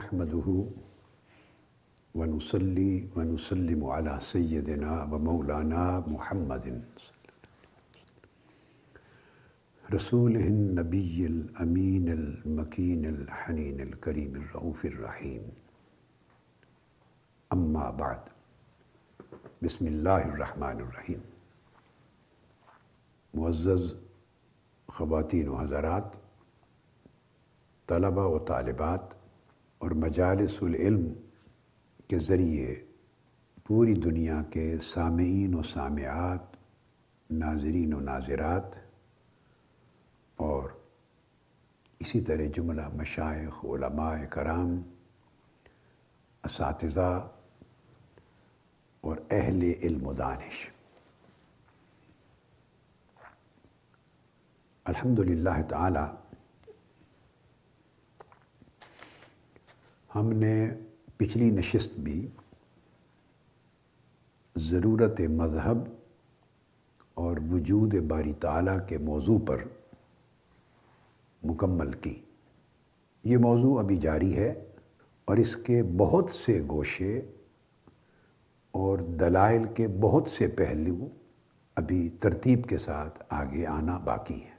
نحمده ونصلي ونسلم على سيدنا ومولانا محمد رسوله النبي الأمين المكين الحنين الكريم الرؤوف الرحيم أما بعد بسم الله الرحمن الرحيم. معزز خواتین و حضرات، طلبہ و طالبات اور مجالس العلم کے ذریعے پوری دنیا کے سامعین و سامعات، ناظرین و ناظرات اور اسی طرح جملہ مشائخ، علماء کرام، اساتذہ اور اہل علم و دانش، الحمدللہ تعالی ہم نے پچھلی نشست بھی ضرورت مذہب اور وجود باری تعالیٰ کے موضوع پر مکمل کی. یہ موضوع ابھی جاری ہے اور اس کے بہت سے گوشے اور دلائل کے بہت سے پہلو ابھی ترتیب کے ساتھ آگے آنا باقی ہیں.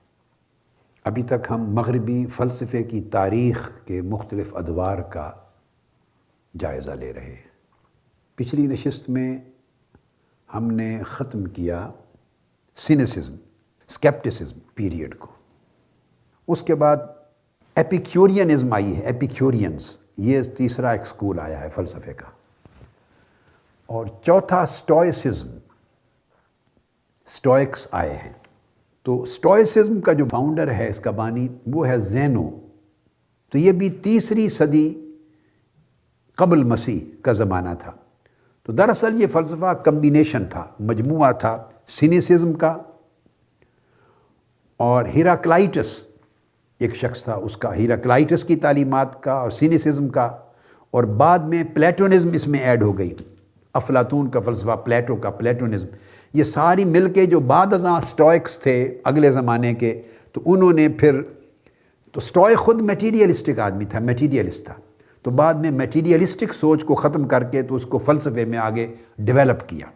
ابھی تک ہم مغربی فلسفے کی تاریخ کے مختلف ادوار کا جائزہ لے رہے ہیں. پچھلی نشست میں ہم نے ختم کیا سینیسزم، اسکیپٹسزم پیریڈ کو. اس کے بعد ایپیکیورینزم آئی ہے، ایپیکیورینز، یہ تیسرا ایک سکول آیا ہے فلسفے کا. اور چوتھا اسٹوئسزم، اسٹوئکس آئے ہیں. تو اسٹوئسزم کا جو فاؤنڈر ہے، اس کا بانی، وہ ہے زینو. تو یہ بھی تیسری صدی قبل مسیح کا زمانہ تھا. تو دراصل یہ فلسفہ کمبینیشن تھا، مجموعہ تھا سینیسزم کا، اور ہیراکلائٹس ایک شخص تھا، اس کا ہیراکلائٹس کی تعلیمات کا اور سینیسزم کا، اور بعد میں پلیٹونزم اس میں ایڈ ہو گئی. افلاطون کا فلسفہ، پلیٹو کا پلیٹونزم، یہ ساری مل کے جو بعد ازاں اسٹوئکس تھے اگلے زمانے کے، تو انہوں نے پھر، تو اسٹوئک خود میٹیریلسٹک آدمی تھا، میٹیریلسٹ تھا. تو بعد میں میٹیریلسٹک سوچ کو ختم کر کے تو اس کو فلسفے میں آگے ڈیولپ کیا.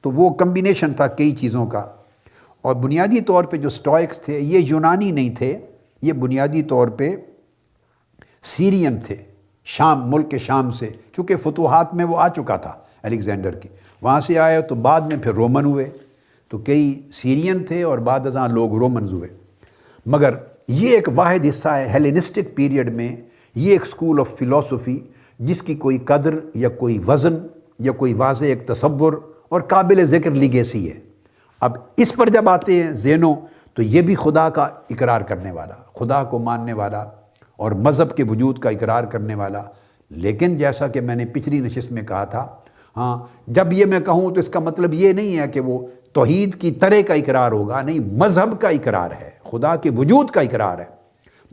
تو وہ کمبینیشن تھا کئی چیزوں کا. اور بنیادی طور پہ جو اسٹوئکس تھے یہ یونانی نہیں تھے، یہ بنیادی طور پہ سیرین تھے، شام، ملک شام سے، چونکہ فتوحات میں وہ آ چکا تھا الیگزینڈر کی، وہاں سے آئے تو بعد میں پھر رومن ہوئے. تو کئی سیرین تھے اور بعد ازاں لوگ رومنز ہوئے. مگر یہ ایک واحد حصہ ہے ہیلینسٹک پیریڈ میں، یہ ایک سکول آف فلسفی جس کی کوئی قدر یا کوئی وزن یا کوئی واضح ایک تصور اور قابل ذکر لیگیسی ہے. اب اس پر جب آتے ہیں زینو، تو یہ بھی خدا کا اقرار کرنے والا، خدا کو ماننے والا اور مذہب کے وجود کا اقرار کرنے والا. لیکن جیسا کہ میں نے پچھلی نشست میں کہا تھا، ہاں، جب یہ میں کہوں تو اس کا مطلب یہ نہیں ہے کہ وہ توحید کی طرح کا اقرار ہوگا، نہیں، مذہب کا اقرار ہے، خدا کے وجود کا اقرار ہے.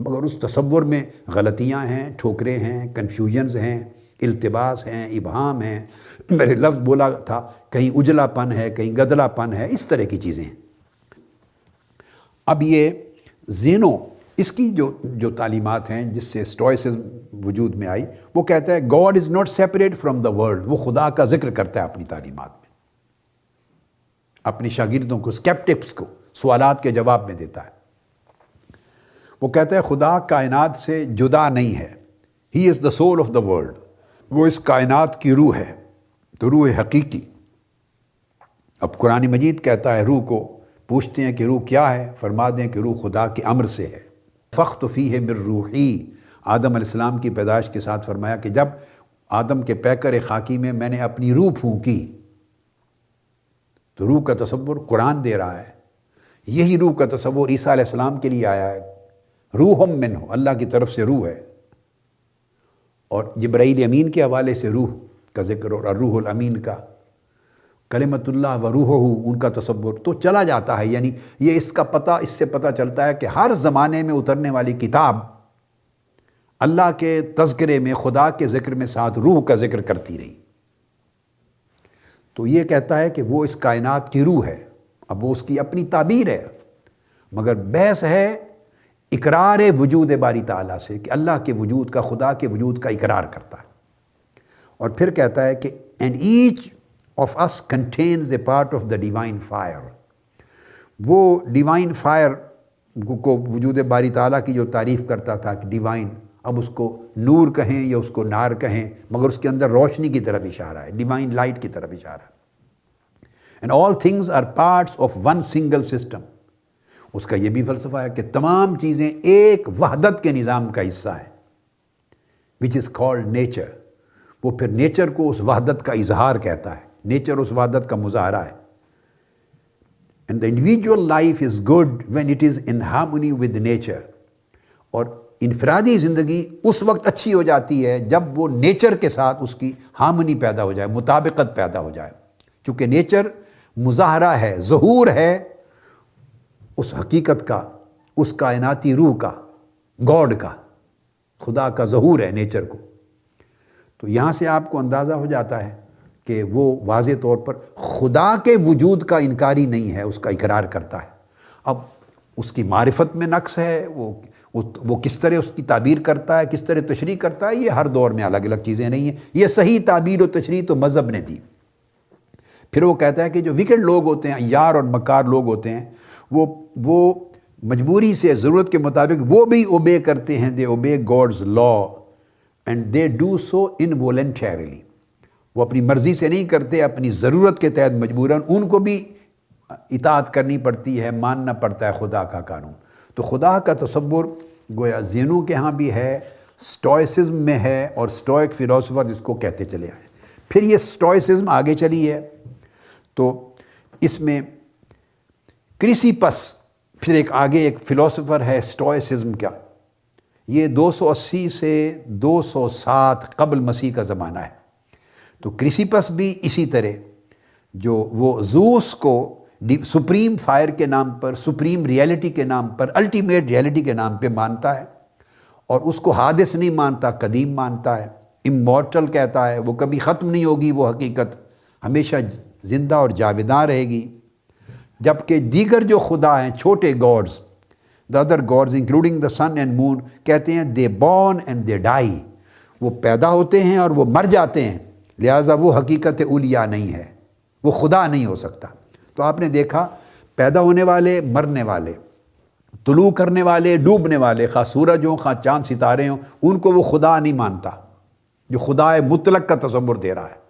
مگر اس تصور میں غلطیاں ہیں، ٹھوکریں ہیں، کنفیوژنز ہیں، التباس ہیں، ابہام ہیں، میں نے لفظ بولا تھا، کہیں اجلا پن ہے، کہیں گدلا پن ہے، اس طرح کی چیزیں ہیں. اب یہ زینو، اس کی جو تعلیمات ہیں جس سے اسٹوئسزم وجود میں آئی، وہ کہتا ہے God is not separate from the world. وہ خدا کا ذکر کرتا ہے اپنی تعلیمات میں، اپنی شاگردوں کو، اسکیپٹکس کو سوالات کے جواب میں دیتا ہے. وہ کہتا ہے خدا کائنات سے جدا نہیں ہے، ہی از دا سول آف دا ورلڈ. وہ اس کائنات کی روح ہے، تو روح حقیقی. اب قرآن مجید کہتا ہے، روح کو پوچھتے ہیں کہ روح کیا ہے، فرما دیں کہ روح خدا کے امر سے ہے. فخت فیہ من روحی، آدم علیہ السلام کی پیدائش کے ساتھ فرمایا کہ جب آدم کے پیکر خاکی میں میں نے اپنی روح پھونکی. تو روح کا تصور قرآن دے رہا ہے. یہی روح کا تصور عیسیٰ علیہ السلام کے لیے آیا ہے، روح منہ، اللہ کی طرف سے روح ہے. اور جبرائیل امین کے حوالے سے روح کا ذکر، اور الروح الامین کا، کلمۃ اللہ و روحہ، ان کا تصور تو چلا جاتا ہے. یعنی یہ اس کا پتہ، اس سے پتہ چلتا ہے کہ ہر زمانے میں اترنے والی کتاب اللہ کے تذکرے میں، خدا کے ذکر میں ساتھ روح کا ذکر کرتی رہی. تو یہ کہتا ہے کہ وہ اس کائنات کی روح ہے. اب وہ اس کی اپنی تعبیر ہے، مگر بحث ہے اقرار وجود باری تعالیٰ سے، کہ اللہ کے وجود کا، خدا کے وجود کا اقرار کرتا ہے، اور پھر کہتا ہے کہ and each of us contains a part of the divine fire. وہ ڈیوائن فائر کو وجود باری تعالیٰ کی جو تعریف کرتا تھا کہ ڈیوائن، اب اس کو نور کہیں یا اس کو نار کہیں، مگر اس کے اندر روشنی کی طرف اشارہ ہے، ڈیوائن لائٹ کی طرف اشارہ ہے. And all things are parts of one single system. اس کا یہ بھی فلسفہ ہے کہ تمام چیزیں ایک وحدت کے نظام کا حصہ ہیں، وچ از کالڈ نیچر. وہ پھر نیچر کو اس وحدت کا اظہار کہتا ہے، نیچر اس وحدت کا مظاہرہ ہے. And the individual life is good when it is in harmony with nature. اور انفرادی زندگی اس وقت اچھی ہو جاتی ہے جب وہ نیچر کے ساتھ اس کی ہارمونی پیدا ہو جائے، مطابقت پیدا ہو جائے. چونکہ نیچر مظاہرہ ہے، ظہور ہے اس حقیقت کا، اس کائناتی روح کا، گاڈ کا، خدا کا ظہور ہے نیچر کو. تو یہاں سے آپ کو اندازہ ہو جاتا ہے کہ وہ واضح طور پر خدا کے وجود کا انکاری نہیں ہے، اس کا اقرار کرتا ہے. اب اس کی معرفت میں نقص ہے، وہ کس طرح اس کی تعبیر کرتا ہے، کس طرح تشریح کرتا ہے، یہ ہر دور میں الگ الگ چیزیں نہیں ہیں. یہ صحیح تعبیر و تشریح تو مذہب نے دی. پھر وہ کہتا ہے کہ جو وکٹ لوگ ہوتے ہیں، عیار اور مکار لوگ ہوتے ہیں، وہ مجبوری سے، ضرورت کے مطابق وہ بھی اوبے کرتے ہیں. They obey God's law and they do so involuntarily. وہ اپنی مرضی سے نہیں کرتے، اپنی ضرورت کے تحت مجبوراً ان کو بھی اطاعت کرنی پڑتی ہے، ماننا پڑتا ہے خدا کا قانون. تو خدا کا تصور گویا ذہنوں کے ہاں بھی ہے، سٹوئسزم میں ہے، اور سٹوئک فلاسفر جس کو کہتے چلے آئے. پھر یہ سٹوئسزم آگے چلی ہے تو اس میں کرسیپس، پھر ایک فلاسفر ہے سٹوئسزم کا. یہ 280 سے 207 قبل مسیح کا زمانہ ہے. تو کرسیپس بھی اسی طرح جو وہ زوس کو سپریم فائر کے نام پر، سپریم ریئلٹی کے نام پر، الٹیمیٹ ریئلٹی کے نام پہ مانتا ہے، اور اس کو حادث نہیں مانتا، قدیم مانتا ہے. امورٹل کہتا ہے، وہ کبھی ختم نہیں ہوگی، وہ حقیقت ہمیشہ زندہ اور جاویداں رہے گی. جبکہ دیگر جو خدا ہیں، چھوٹے God's, the other gods including the sun and moon، کہتے ہیں they born and they die. وہ پیدا ہوتے ہیں اور وہ مر جاتے ہیں، لہٰذا وہ حقیقت اولیاء نہیں ہے، وہ خدا نہیں ہو سکتا. تو آپ نے دیکھا پیدا ہونے والے، مرنے والے، طلوع کرنے والے، ڈوبنے والے، خواہ سورج ہوں، خواہ چاند ستارے ہوں، ان کو وہ خدا نہیں مانتا جو خدا مطلق کا تصور دے رہا ہے،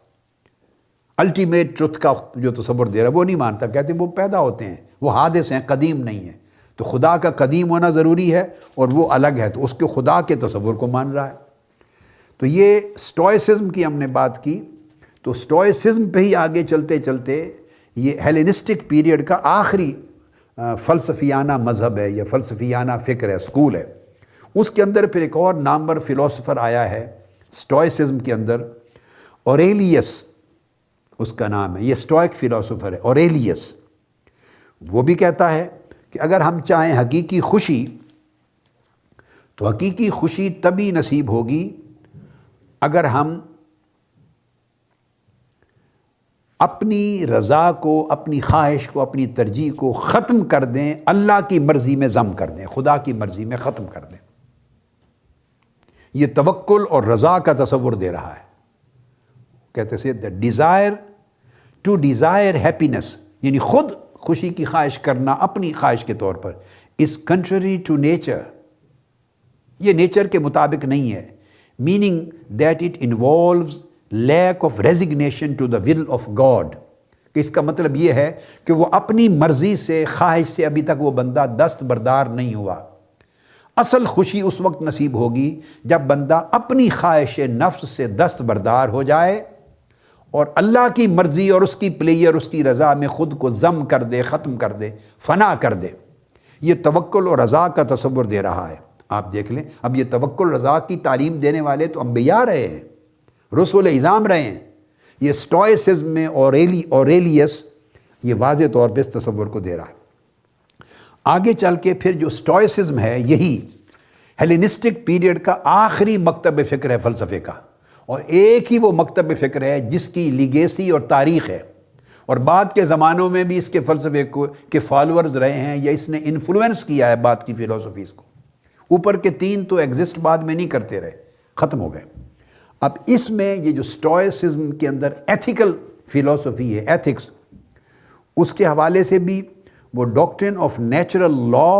الٹیمیٹ ٹروتھ کا جو تصور دے رہا ہے وہ نہیں مانتا. کہتے ہیں وہ پیدا ہوتے ہیں، وہ حادث ہیں، قدیم نہیں ہیں. تو خدا کا قدیم ہونا ضروری ہے اور وہ الگ ہے، تو اس کے خدا کے تصور کو مان رہا ہے. تو یہ سٹوئسزم کی ہم نے بات کی. تو سٹوئسزم پہ ہی آگے چلتے چلتے یہ ہیلینسٹک پیریڈ کا آخری فلسفیانہ مذہب ہے یا فلسفیانہ فکر ہے، اسکول ہے. اس کے اندر پھر ایک اور نامور فلاسفر آیا ہے سٹوئسزم کے اندر، اوریلیس اس کا نام ہے. یہ سٹوئک فلاسفر ہے اوریلیس. وہ بھی کہتا ہے کہ اگر ہم چاہیں حقیقی خوشی، تو حقیقی خوشی تبھی نصیب ہوگی اگر ہم اپنی رضا کو، اپنی خواہش کو، اپنی ترجیح کو ختم کر دیں، اللہ کی مرضی میں ضم کر دیں، خدا کی مرضی میں ختم کر دیں. یہ توکل اور رضا کا تصور دے رہا ہے. کہتے سے the desire to desire happiness، یعنی خود خوشی کی خواہش کرنا اپنی خواہش کے طور پر، is contrary to nature، یہ نیچر کے مطابق نہیں ہے. meaning that it involves lack of resignation to the will of God، کہ اس کا مطلب یہ ہے کہ وہ اپنی مرضی سے، خواہش سے ابھی تک وہ بندہ دستبردار نہیں ہوا. اصل خوشی اس وقت نصیب ہوگی جب بندہ اپنی خواہش نفس سے دستبردار ہو جائے اور اللہ کی مرضی اور اس کی پلیئر، اس کی رضا میں خود کو ضم کر دے، ختم کر دے، فنا کر دے. یہ توکل اور رضا کا تصور دے رہا ہے. آپ دیکھ لیں، اب یہ توکل رضا کی تعلیم دینے والے تو انبیاء رہے ہیں، رسول اعظام رہے ہیں. یہ سٹوئسزم میں اوریلیس یہ واضح طور پہ اس تصور کو دے رہا ہے. آگے چل کے پھر جو سٹوئسزم ہے، یہی ہیلینسٹک پیریڈ کا آخری مکتب فکر ہے فلسفے کا، اور ایک ہی وہ مکتب فکر ہے جس کی لیگیسی اور تاریخ ہے، اور بعد کے زمانوں میں بھی اس کے فلسفے کے فالورز رہے ہیں، یا اس نے انفلوئنس کیا ہے بعد کی فلسفیز کو. اوپر کے 3 تو ایگزسٹ بعد میں نہیں کرتے رہے، ختم ہو گئے۔ اب اس میں یہ جو اسٹوئسزم کے اندر ایتھیکل فلسفی ہے، ایتھکس، اس کے حوالے سے بھی وہ ڈاکٹرن of natural law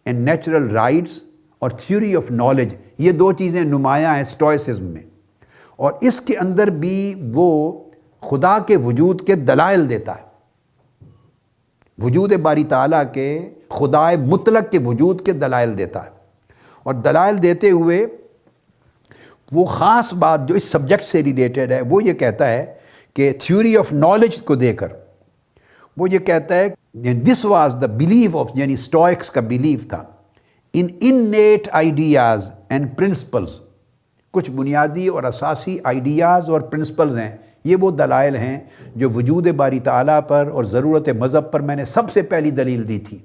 and natural rights اور تھیوری آف نالج، یہ 2 چیزیں نمایاں ہیں اسٹوئسزم میں، اور اس کے اندر بھی وہ خدا کے وجود کے دلائل دیتا ہے، وجود باری تعالیٰ کے، خدائے مطلق کے وجود کے دلائل دیتا ہے، اور دلائل دیتے ہوئے وہ خاص بات جو اس سبجیکٹ سے ریلیٹڈ ہے وہ یہ کہتا ہے کہ تھیوری آف نالج کو دے کر وہ یہ کہتا ہے this was the belief of, یعنی اسٹوئکس کا بلیف تھا ان انیٹ آئیڈیاز اینڈ پرنسپلز، کچھ بنیادی اور اساسی آئیڈیاز اور پرنسپلز ہیں، یہ وہ دلائل ہیں جو وجود باری تعالیٰ پر اور ضرورت مذہب پر میں نے سب سے پہلی دلیل دی تھی،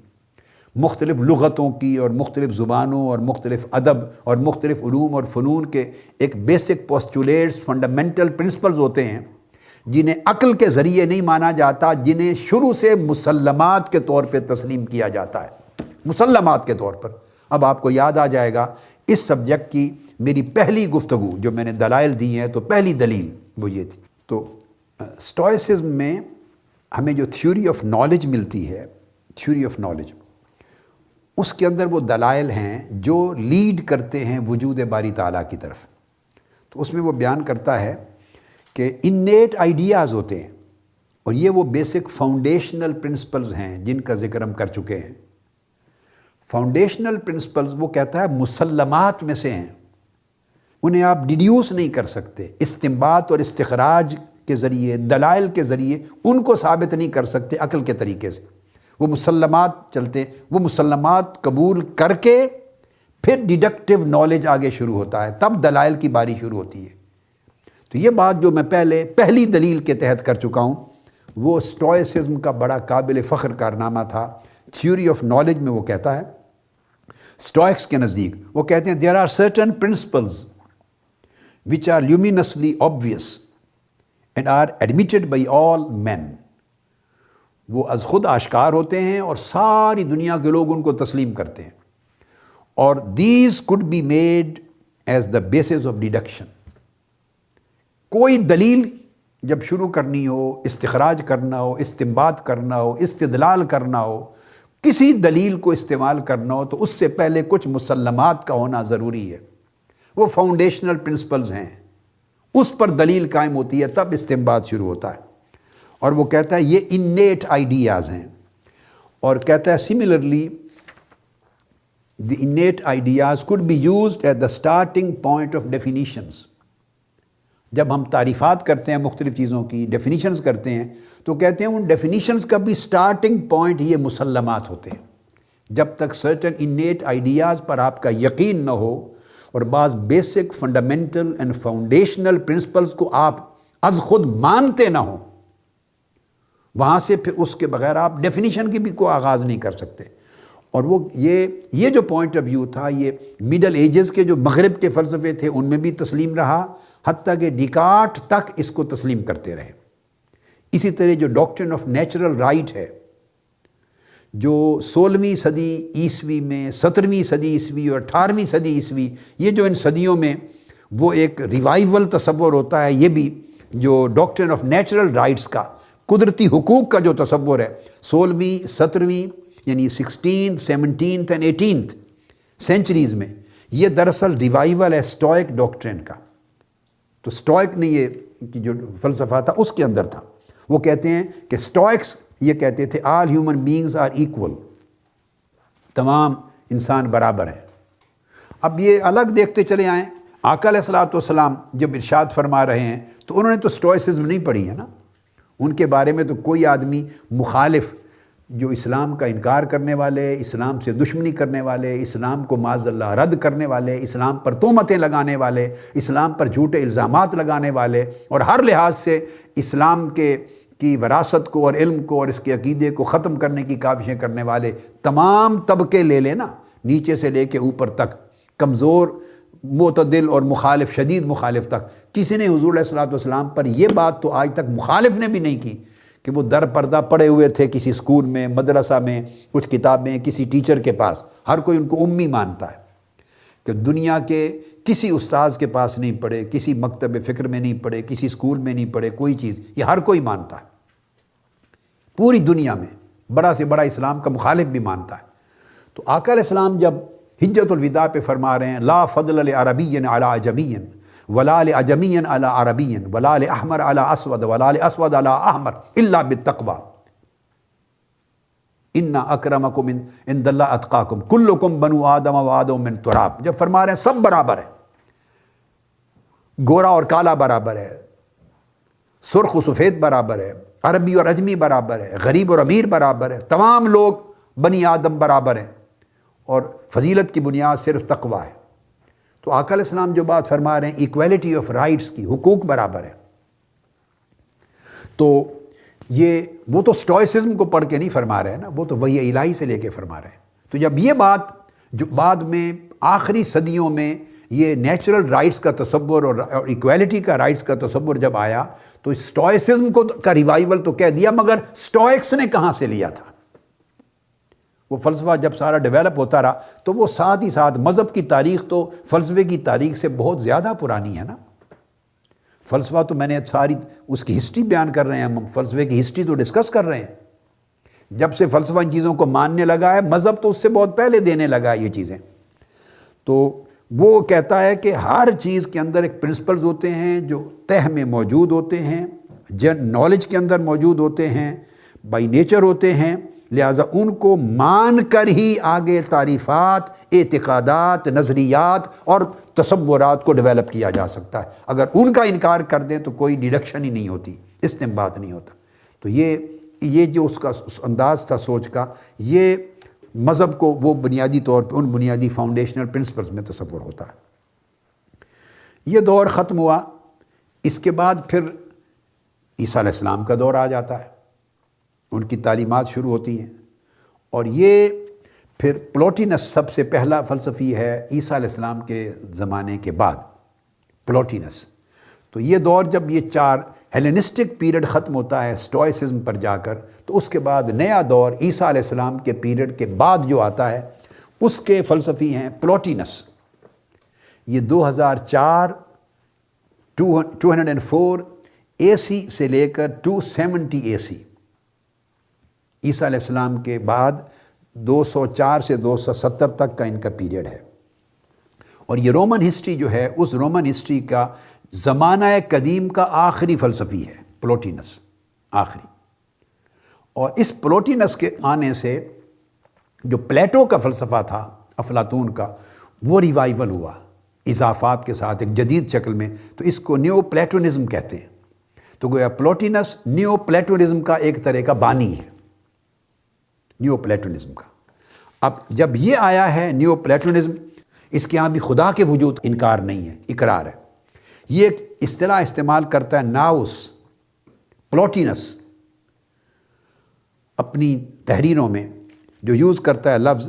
مختلف لغتوں کی اور مختلف زبانوں اور مختلف ادب اور مختلف علوم اور فنون کے ایک بیسک پوسٹولیٹس، فنڈامنٹل پرنسپلز ہوتے ہیں جنہیں عقل کے ذریعے نہیں مانا جاتا، جنہیں شروع سے مسلمات کے طور پہ تسلیم کیا جاتا ہے، مسلمات کے طور پر۔ اب آپ کو یاد آ جائے گا اس سبجیکٹ کی میری پہلی گفتگو جو میں نے دلائل دی ہیں، تو پہلی دلیل وہ یہ تھی۔ تو اسٹوئسزم میں ہمیں جو تھیوری آف نالج ملتی ہے، تھیوری آف نالج، اس کے اندر وہ دلائل ہیں جو لیڈ کرتے ہیں وجود باری تعالیٰ کی طرف۔ تو اس میں وہ بیان کرتا ہے کہ انیٹ آئیڈیاز ہوتے ہیں، اور یہ وہ بیسک فاؤنڈیشنل پرنسپلز ہیں جن کا ذکر ہم کر چکے ہیں۔ فاؤنڈیشنل پرنسپلز وہ کہتا ہے مسلمات میں سے ہیں، انہیں آپ ڈیڈیوس نہیں کر سکتے، استنباط اور استخراج کے ذریعے، دلائل کے ذریعے ان کو ثابت نہیں کر سکتے عقل کے طریقے سے، وہ مسلمات چلتے، وہ مسلمات قبول کر کے پھر ڈیڈکٹیو نالج آگے شروع ہوتا ہے، تب دلائل کی باری شروع ہوتی ہے۔ تو یہ بات جو میں پہلی دلیل کے تحت کر چکا ہوں، وہ اسٹوئسزم کا بڑا قابل فخر کارنامہ تھا۔ تھیوری آف نالج میں وہ کہتا ہے، اسٹوئکس کے نزدیک وہ کہتے ہیں there are certain principles which are luminously obvious and are admitted by all men، وہ از خود آشکار ہوتے ہیں اور ساری دنیا کے لوگ ان کو تسلیم کرتے ہیں، اور these could be made as the basis of deduction۔ کوئی دلیل جب شروع کرنی ہو، استخراج کرنا ہو، استنباط کرنا ہو، استدلال کرنا ہو، کسی دلیل کو استعمال کرنا ہو، تو اس سے پہلے کچھ مسلمات کا ہونا ضروری ہے، وہ فاؤنڈیشنل پرنسپلز ہیں، اس پر دلیل قائم ہوتی ہے، تب استنباط شروع ہوتا ہے۔ اور وہ کہتا ہے یہ انیٹ آئیڈیاز ہیں، اور کہتا ہے similarly the innate ideas could be used at the starting point of definitions۔ جب ہم تعریفات کرتے ہیں مختلف چیزوں کی، ڈیفینیشنز کرتے ہیں، تو کہتے ہیں ان ڈیفینیشنز کا بھی سٹارٹنگ پوائنٹ یہ مسلمات ہوتے ہیں۔ جب تک سرٹن انیٹ آئیڈیاز پر آپ کا یقین نہ ہو اور بعض basic fundamental and foundational principles کو آپ از خود مانتے نہ ہوں، وہاں سے پھر اس کے بغیر آپ ڈیفینیشن کی بھی کوئی آغاز نہیں کر سکتے۔ اور وہ یہ جو پوائنٹ آف ویو تھا، یہ مڈل ایجز کے جو مغرب کے فلسفے تھے ان میں بھی تسلیم رہا، حتیٰ کہ ڈیکارٹ تک اس کو تسلیم کرتے رہے۔ اسی طرح جو ڈاکٹرن آف نیچرل رائٹ ہے، جو 16ویں صدی عیسوی میں، 17ویں صدی عیسوی اور 18ویں صدی عیسوی، یہ جو ان صدیوں میں وہ ایک ریوائیول تصور ہوتا ہے، یہ بھی جو ڈاکٹرن آف نیچرل رائٹس کا، قدرتی حقوق کا جو تصور ہے، 16ویں 17ویں یعنی 16th 17th and 18th centuries میں، یہ دراصل ریوائیول ہے اسٹوئک ڈاکٹرن کا۔ تو اسٹوئک نے یہ جو فلسفہ تھا اس کے اندر تھا، وہ کہتے ہیں کہ اسٹوئکس یہ کہتے تھے all human beings are equal, تمام انسان برابر ہیں۔ اب یہ الگ دیکھتے چلے آئیں، آقا علیہ الصلوۃ والسلام جب ارشاد فرما رہے ہیں تو انہوں نے تو اسٹوئسزم نہیں پڑھی ہے نا، ان کے بارے میں تو کوئی آدمی مخالف جو اسلام کا انکار کرنے والے، اسلام سے دشمنی کرنے والے، اسلام کو معاذ اللہ رد کرنے والے، اسلام پر تہمتیں لگانے والے، اسلام پر جھوٹے الزامات لگانے والے، اور ہر لحاظ سے اسلام کی وراثت کو اور علم کو اور اس کے عقیدے کو ختم کرنے کی کاوشیں کرنے والے تمام طبقے لے لینا، نیچے سے لے کے اوپر تک، کمزور، معتدل اور مخالف، شدید مخالف تک، کسی نے حضور علیہ الصلوۃ والسلام پر یہ بات تو آج تک مخالف نے بھی نہیں کی کہ وہ در پردہ پڑے ہوئے تھے کسی اسکول میں، مدرسہ میں، کچھ کتابیں کسی ٹیچر کے پاس، ہر کوئی ان کو امی مانتا ہے۔ کہ دنیا کے کسی استاذ کے پاس نہیں پڑھے، کسی مکتب فکر میں نہیں پڑھے، کسی اسکول میں نہیں پڑھے، کوئی چیز، یہ ہر کوئی مانتا ہے پوری دنیا میں، بڑا سے بڑا اسلام کا مخالف بھی مانتا ہے۔ تو آقا علیہ السلام جب حجۃ الوداع پہ فرما رہے ہیں لا فضل لعربی علی عجمی ولا لعجمی علی عربی ولا لاحمر علی اسود ولا لاسود علی احمر الا بالتقوی ان اکرمکم عند اللہ اتقاکم کلکم بنو آدم و آدم من تراب، جب فرما رہے ہیں سب برابر ہے، گورا اور کالا برابر ہے، سرخ و سفید برابر ہے، عربی اور اجمی برابر ہے، غریب اور امیر برابر ہے، تمام لوگ بنی آدم برابر ہیں، اور فضیلت کی بنیاد صرف تقوی ہے۔ تو آقا علیہ السلام جو بات فرما رہے ہیں ایکویلٹی آف رائٹس کی، حقوق برابر ہے، تو یہ وہ تو سٹوئسزم کو پڑھ کے نہیں فرما رہے ہیں نا، وہ تو وحی الہی سے لے کے فرما رہے ہیں۔ تو جب یہ بات جو بعد میں آخری صدیوں میں یہ نیچرل رائٹس کا تصور اور ایکویلٹی کا رائٹس کا تصور جب آیا تو سٹوئسزم کا ریوائول تو کہہ دیا، مگر سٹوئکس نے کہاں سے لیا تھا؟ وہ فلسفہ جب سارا ڈیولپ ہوتا رہا تو وہ ساتھ ہی ساتھ مذہب کی تاریخ تو فلسفے کی تاریخ سے بہت زیادہ پرانی ہے نا۔ فلسفہ تو میں نے ساری اس کی ہسٹری بیان کر رہے ہیں، ہم فلسفے کی ہسٹری تو ڈسکس کر رہے ہیں۔ جب سے فلسفہ ان چیزوں کو ماننے لگا ہے، مذہب تو اس سے بہت پہلے دینے لگا ہے یہ چیزیں۔ تو وہ کہتا ہے کہ ہر چیز کے اندر ایک پرنسپلز ہوتے ہیں جو تہ میں موجود ہوتے ہیں، نالج کے اندر موجود ہوتے ہیں، بائی نیچر ہوتے ہیں، لہٰذا ان کو مان کر ہی آگے تعریفات، اعتقادات، نظریات اور تصورات کو ڈیولپ کیا جا سکتا ہے۔ اگر ان کا انکار کر دیں تو کوئی ڈیڈکشن ہی نہیں ہوتی، استنباط نہیں ہوتا۔ تو یہ جو اس کا انداز تھا سوچ کا، یہ مذہب کو وہ بنیادی طور پہ ان بنیادی فاؤنڈیشنل پرنسپلز میں تصور ہوتا ہے۔ یہ دور ختم ہوا، اس کے بعد پھر عیسیٰ علیہ السلام کا دور آ جاتا ہے، ان کی تعلیمات شروع ہوتی ہیں، اور یہ پھر پلوٹینس سب سے پہلا فلسفی ہے عیسیٰ علیہ السلام کے زمانے کے بعد، پلوٹینس۔ تو یہ دور جب یہ چار ہیلینسٹک پیریڈ ختم ہوتا ہے سٹوئسزم پر جا کر، تو اس کے بعد نیا دور عیسیٰ علیہ السلام کے پیریڈ کے بعد جو آتا ہے اس کے فلسفی ہیں پلوٹینس۔ یہ 2004 204 AC سے لے کر 270 AC، عیسیٰ علیہ السلام کے بعد 204 سے 270 تک کا ان کا پیریڈ ہے۔ اور یہ رومن ہسٹری جو ہے، اس رومن ہسٹری کا زمانہ قدیم کا آخری فلسفی ہے پلوٹینس، آخری۔ اور اس پلوٹینس کے آنے سے جو پلیٹو کا فلسفہ تھا افلاطون کا، وہ ریوائول ہوا اضافات کے ساتھ ایک جدید شکل میں، تو اس کو نیو پلیٹونزم کہتے ہیں۔ تو گویا پلوٹینس نیو پلیٹونزم کا ایک طرح کا بانی ہے، نیو پلیٹونزم کا۔ اب جب یہ آیا ہے نیو پلیٹونزم، اس کے ہاں بھی خدا کے وجود انکار نہیں ہے، اقرار ہے۔ یہ ایک اصطلاح استعمال کرتا ہے ناؤس، پلوٹینس اپنی تحریروں میں جو یوز کرتا ہے لفظ،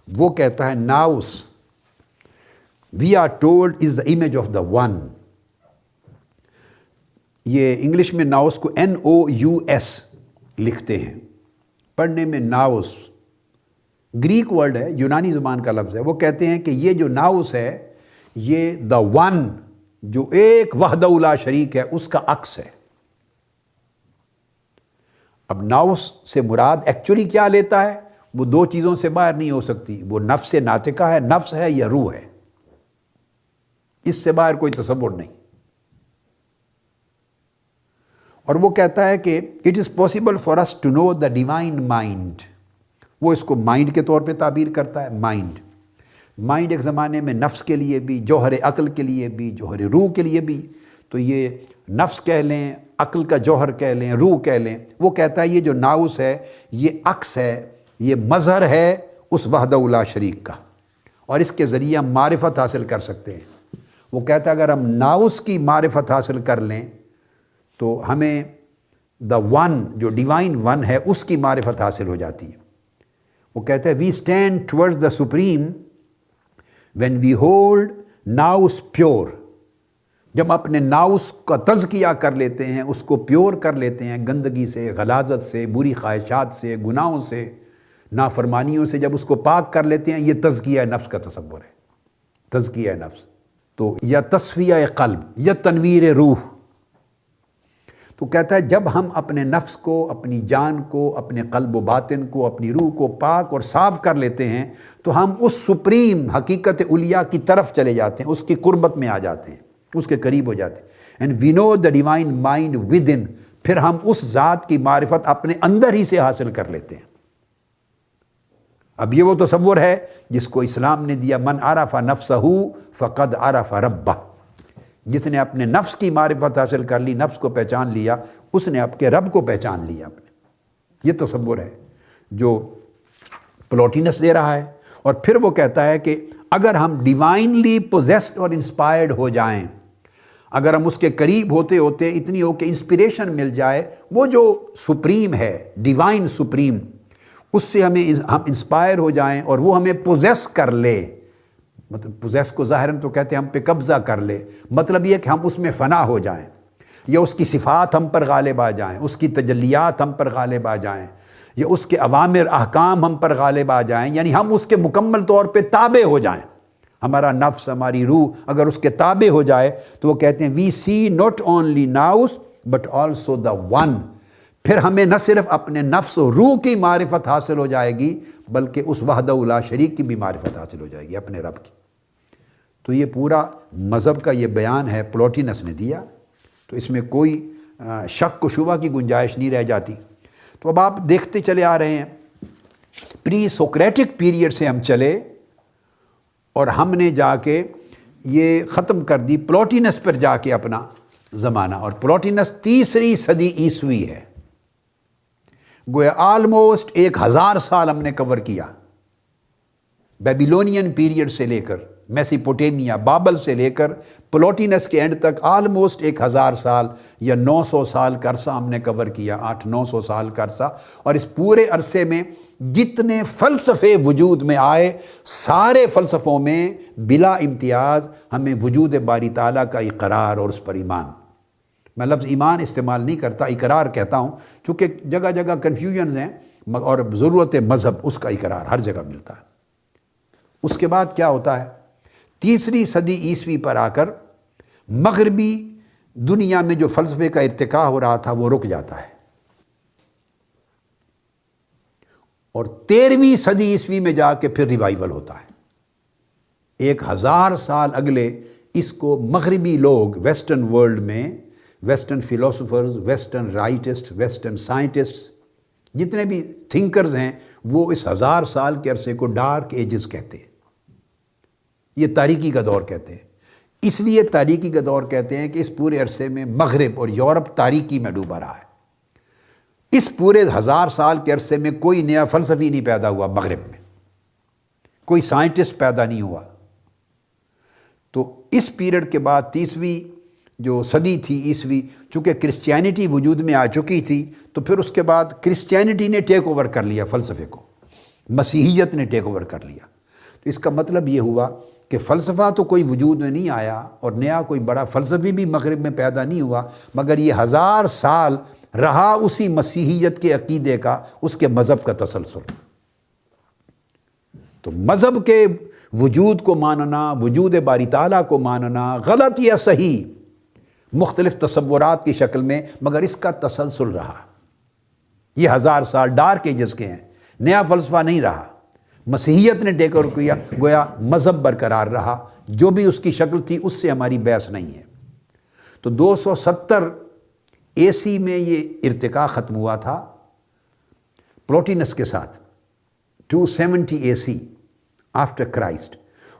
وہ کہتا ہے nous we are told is the image of the one. یہ انگلش میں ناؤس کو NOUS لکھتے ہیں، پڑھنے میں ناؤس، گریک ورڈ ہے، یونانی زبان کا لفظ ہے۔ وہ کہتے ہیں کہ یہ جو ناؤس ہے یہ دا ون جو ایک وحدہ لا شریک ہے اس کا عکس ہے۔ اب ناؤس سے مراد ایکچولی کیا لیتا ہے؟ وہ دو چیزوں سے باہر نہیں ہو سکتی، وہ نفس ناطقہ ہے، نفس ہے یا روح ہے، اس سے باہر کوئی تصور نہیں۔ اور وہ کہتا ہے کہ it is possible for us to know the divine mind, وہ اس کو مائنڈ کے طور پہ تعبیر کرتا ہے۔ مائنڈ ایک زمانے میں نفس کے لیے بھی، جوہر عقل کے لیے بھی، جوہر روح کے لیے بھی، تو یہ نفس کہہ لیں، عقل کا جوہر کہہ لیں، روح کہہ لیں۔ وہ کہتا ہے یہ جو ناؤس ہے یہ عکس ہے، یہ مظہر ہے اس وحدہ لا شریک کا، اور اس کے ذریعے ہم معرفت حاصل کر سکتے ہیں۔ وہ کہتا ہے اگر ہم ناؤس کی معرفت حاصل کر لیں تو ہمیں دا ون جو ڈیوائن ون ہے اس کی معرفت حاصل ہو جاتی ہے۔ وہ کہتا ہے we stand towards the supreme when we hold nous pure, جب اپنے ناؤس کا تزکیہ کر لیتے ہیں، اس کو پیور کر لیتے ہیں گندگی سے، غلاظت سے، بری خواہشات سے، گناہوں سے، نافرمانیوں سے، جب اس کو پاک کر لیتے ہیں، یہ تزکیہ نفس کا تصور ہے۔ تزکیہ نفس، تو یا تصفیہ قلب یا تنویر روح. تو کہتا ہے جب ہم اپنے نفس کو، اپنی جان کو، اپنے قلب و باطن کو، اپنی روح کو پاک اور صاف کر لیتے ہیں تو ہم اس سپریم حقیقت علیٰ کی طرف چلے جاتے ہیں، اس کی قربت میں آ جاتے ہیں، اس کے قریب ہو جاتے ہیں. And we know the divine mind within, پھر ہم اس ذات کی معرفت اپنے اندر ہی سے حاصل کر لیتے ہیں. اب یہ وہ تصور ہے جس کو اسلام نے دیا، من عرف نفسہ فقد عرف ربہ. جس نے اپنے نفس کی معرفت حاصل کر لی، نفس کو پہچان لیا، اس نے آپ کے رب کو پہچان لیا اپنے. یہ تصور ہے جو پلوٹینس دے رہا ہے. اور پھر وہ کہتا ہے کہ اگر ہم ڈیوائنلی پوزیسڈ اور انسپائرڈ ہو جائیں، اگر ہم اس کے قریب ہوتے ہوتے اتنی ہو کہ انسپریشن مل جائے، وہ جو سپریم ہے، ڈیوائن سپریم، اس سے ہم انسپائر ہو جائیں اور وہ ہمیں پوزیس کر لے. مطلب پوزیس کو ظاہراً تو کہتے ہیں ہم پہ قبضہ کر لے، مطلب یہ کہ ہم اس میں فنا ہو جائیں، یا اس کی صفات ہم پر غالب آ جائیں، اس کی تجلیات ہم پر غالب آ جائیں، یا اس کے اوامر احکام ہم پر غالب آ جائیں، یعنی ہم اس کے مکمل طور پہ تابع ہو جائیں. ہمارا نفس، ہماری روح اگر اس کے تابع ہو جائے تو وہ کہتے ہیں we see not only nous but also the one. پھر ہمیں نہ صرف اپنے نفس و روح کی معرفت حاصل ہو جائے گی بلکہ اس وحدہ لا شریک کی بھی معرفت حاصل ہو جائے گی، اپنے رب کی. تو یہ پورا مذہب کا یہ بیان ہے پلوٹینس نے دیا، تو اس میں کوئی شک و شبہ کی گنجائش نہیں رہ جاتی. تو اب آپ دیکھتے چلے آ رہے ہیں، پری سوکریٹک پیریڈ سے ہم چلے اور ہم نے جا کے یہ ختم کر دی پلوٹینس پر جا کے اپنا زمانہ. اور پلوٹینس 3 صدی عیسوی ہے، گویا آلموسٹ 1000 سال ہم نے کور کیا. بیبیلونین پیریڈ سے لے کر، میسیپوٹیمیا، بابل سے لے کر پلوٹینس کے اینڈ تک آلموسٹ 1000 سال یا 900 سال کا عرصہ ہم نے کور کیا، 800-900 سال کا عرصہ. اور اس پورے عرصے میں جتنے فلسفے وجود میں آئے، سارے فلسفوں میں بلا امتیاز ہمیں وجود باری تعالیٰ کا اقرار اور اس پر ایمان. میں لفظ ایمان استعمال نہیں کرتا، اقرار کہتا ہوں، چونکہ جگہ جگہ کنفیوژنز ہیں اور ضرورت مذہب اس کا اقرار ہر جگہ ملتا ہے. اس کے بعد کیا ہوتا ہے؟ 3 صدی عیسوی پر آ کر مغربی دنیا میں جو فلسفے کا ارتقاء ہو رہا تھا وہ رک جاتا ہے. اور 13ویں صدی عیسوی میں جا کے پھر ریوائیول ہوتا ہے. 1000 سال اگلے اس کو مغربی لوگ ویسٹرن ورلڈ میں، western philosophers, western rightist, western scientist, جتنے بھی تھنکرز ہیں، وہ اس 1000 سال کے عرصے کو ڈارک ایجز کہتے ہیں. یہ تاریکی کا دور کہتے ہیں. اس لیے تاریکی کا دور کہتے ہیں کہ اس پورے عرصے میں مغرب اور یورپ تاریکی میں ڈوبا رہا ہے. اس پورے 1000 سال کے عرصے میں کوئی نیا فلسفی نہیں پیدا ہوا، مغرب میں کوئی سائنٹسٹ پیدا نہیں ہوا. تو اس پیریڈ کے بعد 30ویں جو صدی تھی عیسوی، چونکہ کرسچینٹی وجود میں آ چکی تھی، تو پھر اس کے بعد کرسچینٹی نے ٹیک اوور کر لیا فلسفے کو، مسیحیت نے ٹیک اوور کر لیا. تو اس کا مطلب یہ ہوا کہ فلسفہ تو کوئی وجود میں نہیں آیا اور نیا کوئی بڑا فلسفی بھی مغرب میں پیدا نہیں ہوا، مگر یہ 1000 سال رہا اسی مسیحیت کے عقیدے کا، اس کے مذہب کا تسلسل. تو مذہب کے وجود کو ماننا، وجود باری تعالیٰ کو ماننا، غلط یا صحیح، مختلف تصورات کی شکل میں، مگر اس کا تسلسل رہا. یہ 1000 سال ڈارک ایجز کے ہیں، نیا فلسفہ نہیں رہا. مسیحیت نے ٹیک اوور کیا، گویا مذہب برقرار رہا، جو بھی اس کی شکل تھی اس سے ہماری بحث نہیں ہے. تو 270 AC میں یہ ارتقاء ختم ہوا تھا پلوٹینس کے ساتھ، 270 AC آفٹر کرائسٹ.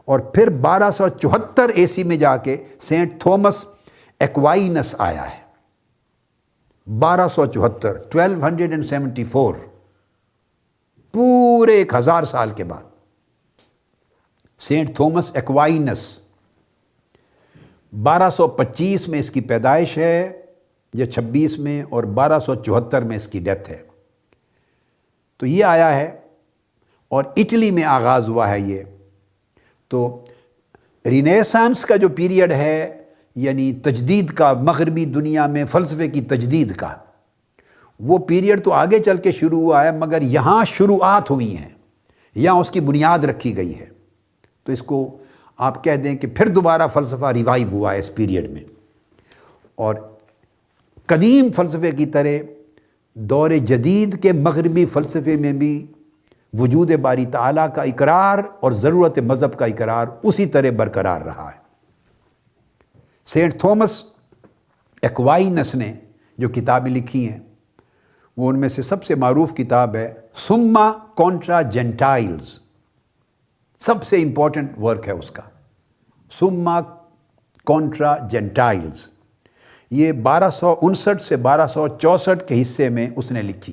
اور پھر 1274 AC میں جا کے سینٹ تھومس ایکوائنس آیا ہے. 1274 1274 پورے 1000 سال کے بعد سینٹ تھومس ایکوائنس. 1225 میں اس کی پیدائش ہے یا 26 میں، اور 1274 میں اس کی ڈیتھ ہے. تو یہ آیا ہے اور اٹلی میں آغاز ہوا ہے یہ. تو رینیسانس کا جو پیریڈ ہے، یعنی تجدید کا، مغربی دنیا میں فلسفے کی تجدید کا، وہ پیریڈ تو آگے چل کے شروع ہوا ہے، مگر یہاں شروعات ہوئی ہیں، یہاں اس کی بنیاد رکھی گئی ہے. تو اس کو آپ کہہ دیں کہ پھر دوبارہ فلسفہ ریوائیو ہوا ہے اس پیریڈ میں، اور قدیم فلسفے کی طرح دور جدید کے مغربی فلسفے میں بھی وجود باری تعالیٰ کا اقرار اور ضرورت مذہب کا اقرار اسی طرح برقرار رہا ہے۔ سینٹ تھومس ایکوائنس نے جو کتابیں لکھی ہیں وہ ان میں سے سب سے معروف کتاب ہے سما کونٹرا جینٹائلز، سب سے امپورٹنٹ ورک ہے اس کا، سما کونٹرا جینٹائلز۔ یہ 1259 سے 1264 کے حصے میں اس نے لکھی،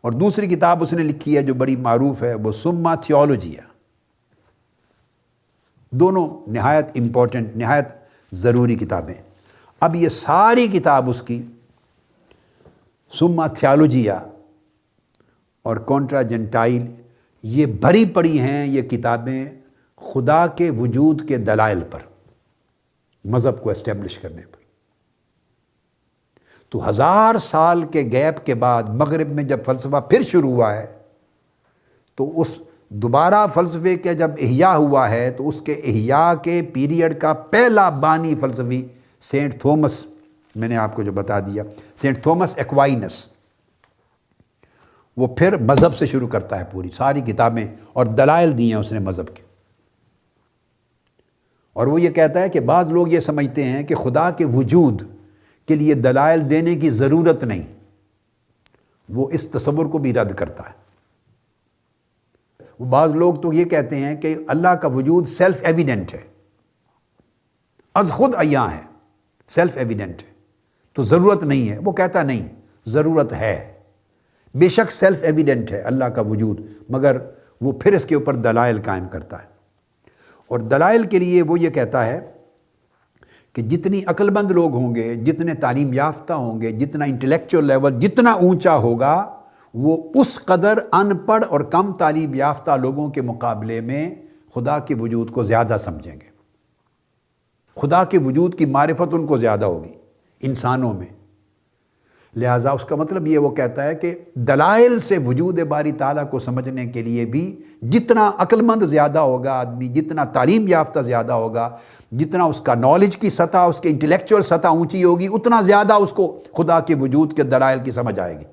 اور دوسری کتاب اس نے لکھی ہے جو بڑی معروف ہے وہ سما تھیولوجیا۔ دونوں نہایت امپورٹنٹ، نہایت ضروری کتابیں۔ اب یہ ساری کتاب اس کی سما تھیولوجیا اور کونٹرا جنٹائل یہ بھری پڑی ہیں یہ کتابیں خدا کے وجود کے دلائل پر، مذہب کو اسٹیبلش کرنے پر۔ تو 1000 سال کے گیپ کے بعد مغرب میں جب فلسفہ پھر شروع ہوا ہے تو اس دوبارہ فلسفے کے جب احیاء ہوا ہے تو اس کے احیاء کے پیریڈ کا پہلا بانی فلسفی سینٹ تھومس، میں نے آپ کو جو بتا دیا، سینٹ تھومس ایکوائنس، وہ پھر مذہب سے شروع کرتا ہے پوری ساری کتابیں، اور دلائل دی ہیں اس نے مذہب کے۔ اور وہ یہ کہتا ہے کہ بعض لوگ یہ سمجھتے ہیں کہ خدا کے وجود کے لیے دلائل دینے کی ضرورت نہیں، وہ اس تصور کو بھی رد کرتا ہے۔ وہ بعض لوگ تو یہ کہتے ہیں کہ اللہ کا وجود سیلف ایویڈنٹ ہے، از خود عیاں ہے، سیلف ایویڈنٹ ہے، تو ضرورت نہیں ہے۔ وہ کہتا نہیں، ضرورت ہے، بے شک سیلف ایویڈنٹ ہے اللہ کا وجود، مگر وہ پھر اس کے اوپر دلائل قائم کرتا ہے۔ اور دلائل کے لیے وہ یہ کہتا ہے کہ جتنی عقل مند لوگ ہوں گے، جتنے تعلیم یافتہ ہوں گے، جتنا انٹلیکچوئل لیول جتنا اونچا ہوگا، وہ اس قدر ان پڑھ اور کم تعلیم یافتہ لوگوں کے مقابلے میں خدا کے وجود کو زیادہ سمجھیں گے۔ خدا کے وجود کی معرفت ان کو زیادہ ہوگی انسانوں میں۔ لہٰذا اس کا مطلب یہ وہ کہتا ہے کہ دلائل سے وجود باری تعالیٰ کو سمجھنے کے لیے بھی جتنا عقل مند زیادہ ہوگا آدمی، جتنا تعلیم یافتہ زیادہ ہوگا، جتنا اس کا نالج کی سطح، اس کے انٹلیکچوئل سطح اونچی ہوگی، اتنا زیادہ اس کو خدا کے وجود کے دلائل کی سمجھ آئے گی۔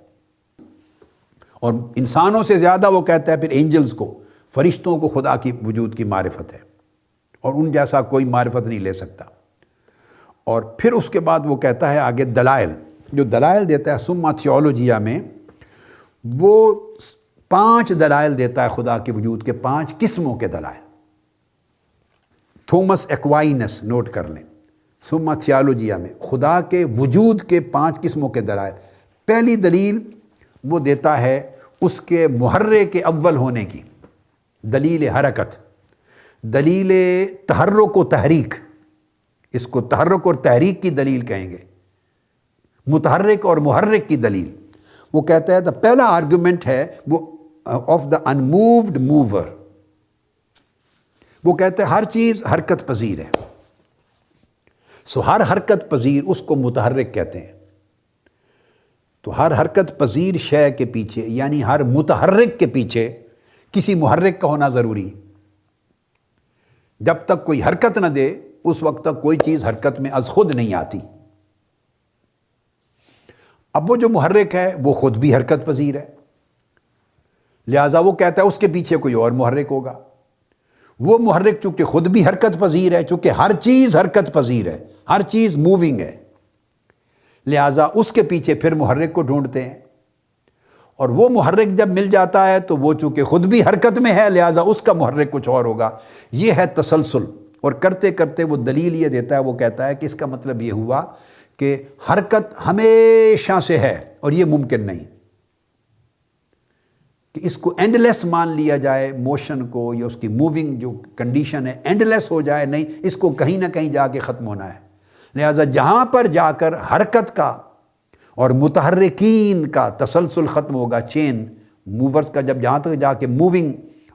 اور انسانوں سے زیادہ وہ کہتا ہے پھر اینجلز کو، فرشتوں کو خدا کی وجود کی معرفت ہے، اور ان جیسا کوئی معرفت نہیں لے سکتا۔ اور پھر اس کے بعد وہ کہتا ہے آگے دلائل، جو دلائل دیتا ہے سما تھیولوجیا میں، وہ 5 دلائل دیتا ہے خدا کے وجود کے، 5 قسموں کے دلائل۔ تھومس ایکوائنس نوٹ کر لیں، سما تھیولوجیا میں خدا کے وجود کے 5 قسموں کے دلائل۔ پہلی دلیل وہ دیتا ہے اس کے محرک اول ہونے کی، دلیل حرکت، دلیل تحرک و تحریک، اس کو تحرک اور تحریک کی دلیل کہیں گے، متحرک اور محرک کی دلیل۔ وہ کہتا ہے پہلا آرگومنٹ ہے وہ آف دا انمووڈ موور، وہ کہتا ہے ہر چیز حرکت پذیر ہے، سو ہر حرکت پذیر اس کو متحرک کہتے ہیں۔ تو ہر حرکت پذیر شے کے پیچھے، یعنی ہر متحرک کے پیچھے کسی محرک کا ہونا ضروری۔ جب تک کوئی حرکت نہ دے اس وقت تک کوئی چیز حرکت میں از خود نہیں آتی۔ اب وہ جو محرک ہے وہ خود بھی حرکت پذیر ہے، لہٰذا وہ کہتا ہے اس کے پیچھے کوئی اور محرک ہوگا۔ وہ محرک چونکہ خود بھی حرکت پذیر ہے، چونکہ ہر چیز حرکت پذیر ہے، ہر چیز موونگ ہے، لہٰذا اس کے پیچھے پھر محرک کو ڈھونڈتے ہیں، اور وہ محرک جب مل جاتا ہے تو وہ چونکہ خود بھی حرکت میں ہے لہٰذا اس کا محرک کچھ اور ہوگا۔ یہ ہے تسلسل، اور کرتے کرتے وہ دلیل یہ دیتا ہے، وہ کہتا ہے کہ اس کا مطلب یہ ہوا کہ حرکت ہمیشہ سے ہے، اور یہ ممکن نہیں کہ اس کو اینڈ لیس مان لیا جائے، موشن کو یا اس کی موونگ جو کنڈیشن ہے اینڈ لیس ہو جائے، نہیں، اس کو کہیں نہ کہیں جا کے ختم ہونا ہے۔ لہٰذا جہاں پر جا کر حرکت کا اور متحرکین کا تسلسل ختم ہوگا، چین موورز کا جب جہاں تک جا کے موونگ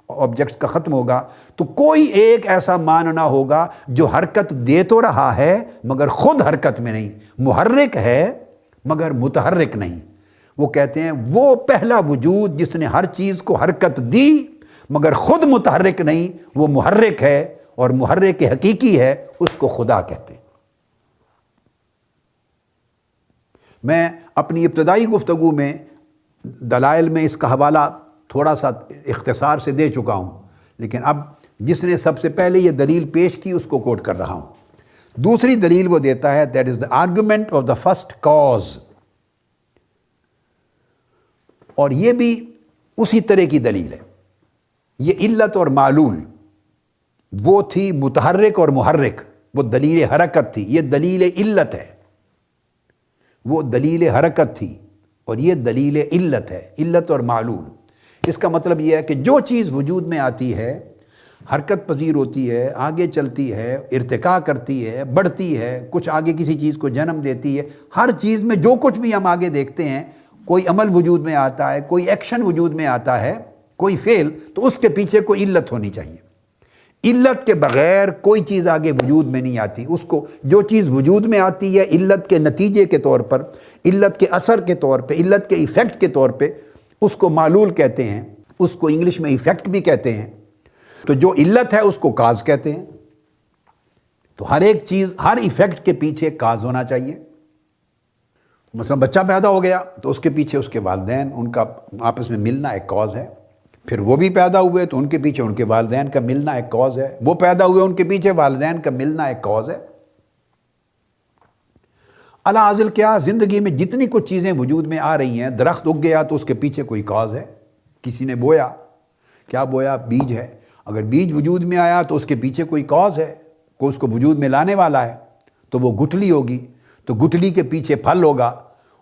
آبجیکٹس کا ختم ہوگا، تو کوئی ایک ایسا مان نہ ہوگا جو حرکت دے تو رہا ہے مگر خود حرکت میں نہیں، محرک ہے مگر متحرک نہیں۔ وہ کہتے ہیں وہ پہلا وجود جس نے ہر چیز کو حرکت دی مگر خود متحرک نہیں، وہ محرک ہے، اور محرک حقیقی ہے، اس کو خدا کہتے ہیں۔ میں اپنی ابتدائی گفتگو میں دلائل میں اس کا حوالہ تھوڑا سا اختصار سے دے چکا ہوں، لیکن اب جس نے سب سے پہلے یہ دلیل پیش کی اس کو کوٹ کر رہا ہوں۔ دوسری دلیل وہ دیتا ہے، that is the argument of the first cause, اور یہ بھی اسی طرح کی دلیل ہے۔ یہ علت اور معلول وہ تھی متحرک اور محرک، وہ دلیل حرکت تھی، یہ دلیل علت ہے۔ وہ دلیل حرکت تھی اور یہ دلیل علت ہے، علت اور معلول۔ اس کا مطلب یہ ہے کہ جو چیز وجود میں آتی ہے، حرکت پذیر ہوتی ہے، آگے چلتی ہے، ارتقاء کرتی ہے، بڑھتی ہے، کچھ آگے کسی چیز کو جنم دیتی ہے، ہر چیز میں جو کچھ بھی ہم آگے دیکھتے ہیں، کوئی عمل وجود میں آتا ہے، کوئی ایکشن وجود میں آتا ہے، کوئی فعل، تو اس کے پیچھے کوئی علت ہونی چاہیے۔ علت کے بغیر کوئی چیز آگے وجود میں نہیں آتی۔ اس کو جو چیز وجود میں آتی ہے علت کے نتیجے کے طور پر، علت کے اثر کے طور پہ، علت کے ایفیکٹ کے طور پہ، اس کو معلول کہتے ہیں، اس کو انگلش میں ایفیکٹ بھی کہتے ہیں۔ تو جو علت ہے اس کو کاز کہتے ہیں۔ تو ہر ایک چیز، ہر ایفیکٹ کے پیچھے کاز ہونا چاہیے۔ مثلا بچہ پیدا ہو گیا تو اس کے پیچھے اس کے والدین، ان کا آپس میں ملنا ایک کاز ہے۔ پھر وہ بھی پیدا ہوئے تو ان کے پیچھے ان کے والدین کا ملنا ایک کاز ہے۔ وہ پیدا ہوئے، ان کے پیچھے والدین کا ملنا ایک کاز ہے۔ الحاصل کیا، زندگی میں جتنی کچھ چیزیں وجود میں آ رہی ہیں، درخت اگ گیا تو اس کے پیچھے کوئی کاز ہے، کسی نے بویا، کیا بویا؟ بیج ہے۔ اگر بیج وجود میں آیا تو اس کے پیچھے کوئی کاز ہے، کوئی اس کو وجود میں لانے والا ہے، تو وہ گٹھلی ہوگی، تو گٹھلی کے پیچھے پھل ہوگا،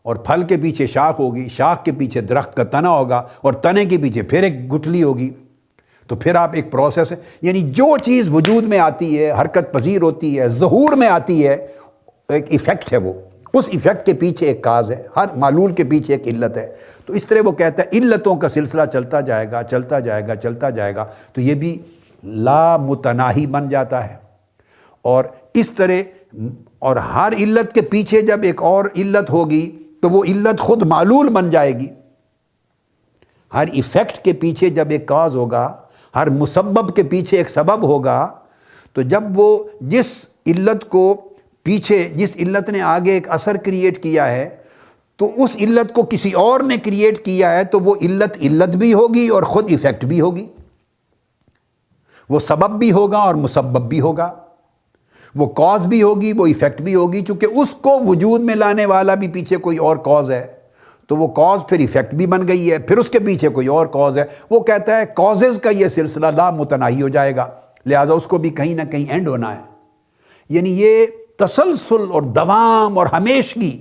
اور پھل کے پیچھے شاخ ہوگی، شاخ کے پیچھے درخت کا تنا ہوگا، اور تنے کے پیچھے پھر ایک گٹھلی ہوگی۔ تو پھر آپ ایک پروسیس ہے، یعنی جو چیز وجود میں آتی ہے، حرکت پذیر ہوتی ہے، ظہور میں آتی ہے، ایک ایفیکٹ ہے، وہ اس ایفیکٹ کے پیچھے ایک کاز ہے، ہر معلول کے پیچھے ایک علت ہے۔ تو اس طرح وہ کہتا ہے علتوں کا سلسلہ چلتا جائے گا، چلتا جائے گا، چلتا جائے گا، تو یہ بھی لا متناہی بن جاتا ہے۔ اور اس طرح، اور ہر علت کے پیچھے جب ایک اور علت ہوگی تو وہ علت خود معلول بن جائے گی۔ ہر ایفیکٹ کے پیچھے جب ایک کاز ہوگا، ہر مسبب کے پیچھے ایک سبب ہوگا، تو جب وہ جس علت کو پیچھے، جس علت نے آگے ایک اثر کریٹ کیا ہے، تو اس علت کو کسی اور نے کریٹ کیا ہے، تو وہ علت بھی ہوگی اور خود ایفیکٹ بھی ہوگی۔ وہ سبب بھی ہوگا اور مسبب بھی ہوگا، وہ کاز بھی ہوگی، وہ ایفیکٹ بھی ہوگی، چونکہ اس کو وجود میں لانے والا بھی پیچھے کوئی اور کاز ہے، تو وہ کاز پھر ایفیکٹ بھی بن گئی ہے، پھر اس کے پیچھے کوئی اور کاز ہے۔ وہ کہتا ہے کازز کا یہ سلسلہ لا متناہی ہو جائے گا، لہٰذا اس کو بھی کہیں نہ کہیں اینڈ ہونا ہے۔ یعنی یہ تسلسل اور دوام اور ہمیشگی،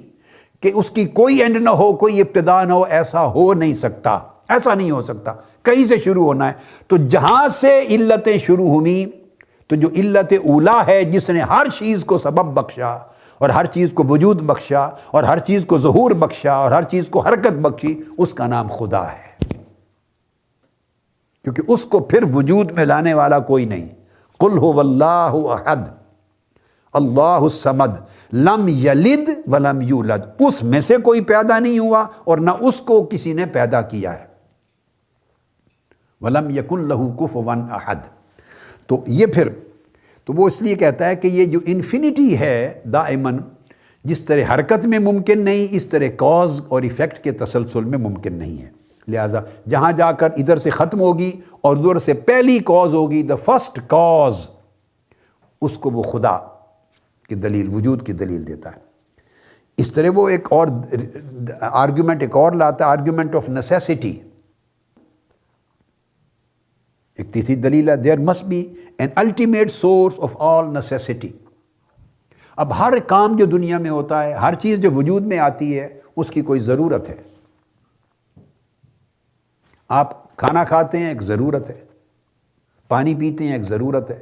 کہ اس کی کوئی اینڈ نہ ہو، کوئی ابتدا نہ ہو، ایسا ہو نہیں سکتا، ایسا نہیں ہو سکتا، کہیں سے شروع ہونا ہے۔ تو جہاں سے علتیں شروع ہوئیں، تو جو علت اولا ہے، جس نے ہر چیز کو سبب بخشا، اور ہر چیز کو وجود بخشا، اور ہر چیز کو ظہور بخشا، اور ہر چیز کو حرکت بخشی، اس کا نام خدا ہے، کیونکہ اس کو پھر وجود میں لانے والا کوئی نہیں۔ قل هو اللہ احد اللہ الصمد لم یلد ولم یولد، اس میں سے کوئی پیدا نہیں ہوا اور نہ اس کو کسی نے پیدا کیا ہے۔ ولم یکن لہ کفوا احد۔ تو یہ پھر، تو وہ اس لیے کہتا ہے کہ یہ جو انفینٹی ہے دائماً، جس طرح حرکت میں ممکن نہیں، اس طرح کاز اور ایفیکٹ کے تسلسل میں ممکن نہیں ہے۔ لہٰذا جہاں جا کر ادھر سے ختم ہوگی اور ادھر سے پہلی کاز ہوگی، دا فرسٹ کاز، اس کو وہ خدا کی دلیل، وجود کی دلیل دیتا ہے۔ اس طرح وہ ایک اور آرگیومنٹ ایک اور لاتا ہے، آرگیومنٹ آف نیسیسٹی۔ ایک تیسری دلیل ہے، there must be an ultimate source of all necessity. اب ہر کام جو دنیا میں ہوتا ہے، ہر چیز جو وجود میں آتی ہے، اس کی کوئی ضرورت ہے۔ آپ کھانا کھاتے ہیں، ایک ضرورت ہے، پانی پیتے ہیں، ایک ضرورت ہے،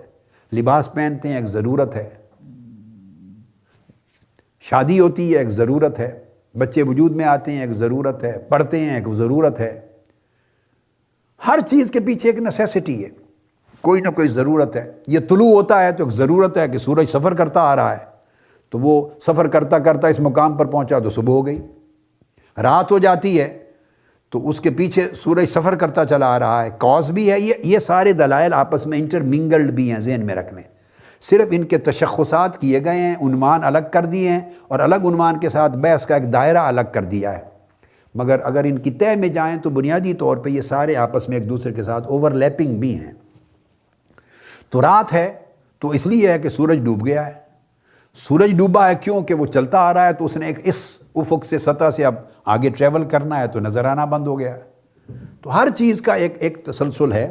لباس پہنتے ہیں، ایک ضرورت ہے، شادی ہوتی ہے، ایک ضرورت ہے، بچے وجود میں آتے ہیں، ایک ضرورت ہے، پڑھتے ہیں، ایک ضرورت ہے۔ ہر چیز کے پیچھے ایک نیسیسٹی ہے، کوئی نہ کوئی ضرورت ہے۔ یہ طلوع ہوتا ہے تو ایک ضرورت ہے کہ سورج سفر کرتا آ رہا ہے، تو وہ سفر کرتا کرتا اس مقام پر پہنچا تو صبح ہو گئی۔ رات ہو جاتی ہے تو اس کے پیچھے سورج سفر کرتا چلا آ رہا ہے، کاز بھی ہے، یہ سارے دلائل آپس میں انٹرمنگلڈ بھی ہیں، ذہن میں رکھ لیں۔ صرف ان کے تشخصات کیے گئے ہیں، عنوان الگ کر دیے ہیں، اور الگ عنوان کے ساتھ بحث کا ایک دائرہ الگ کر دیا ہے، مگر اگر ان کی تہ میں جائیں تو بنیادی طور پہ یہ سارے آپس میں ایک دوسرے کے ساتھ اوور لیپنگ بھی ہیں۔ تو رات ہے تو اس لیے ہے کہ سورج ڈوب گیا ہے۔ سورج ڈوبا ہے کیوں کہ وہ چلتا آ رہا ہے، تو اس نے ایک اس افق سے، سطح سے اب آگے ٹریول کرنا ہے، تو نظر آنا بند ہو گیا ہے۔ تو ہر چیز کا ایک تسلسل ہے۔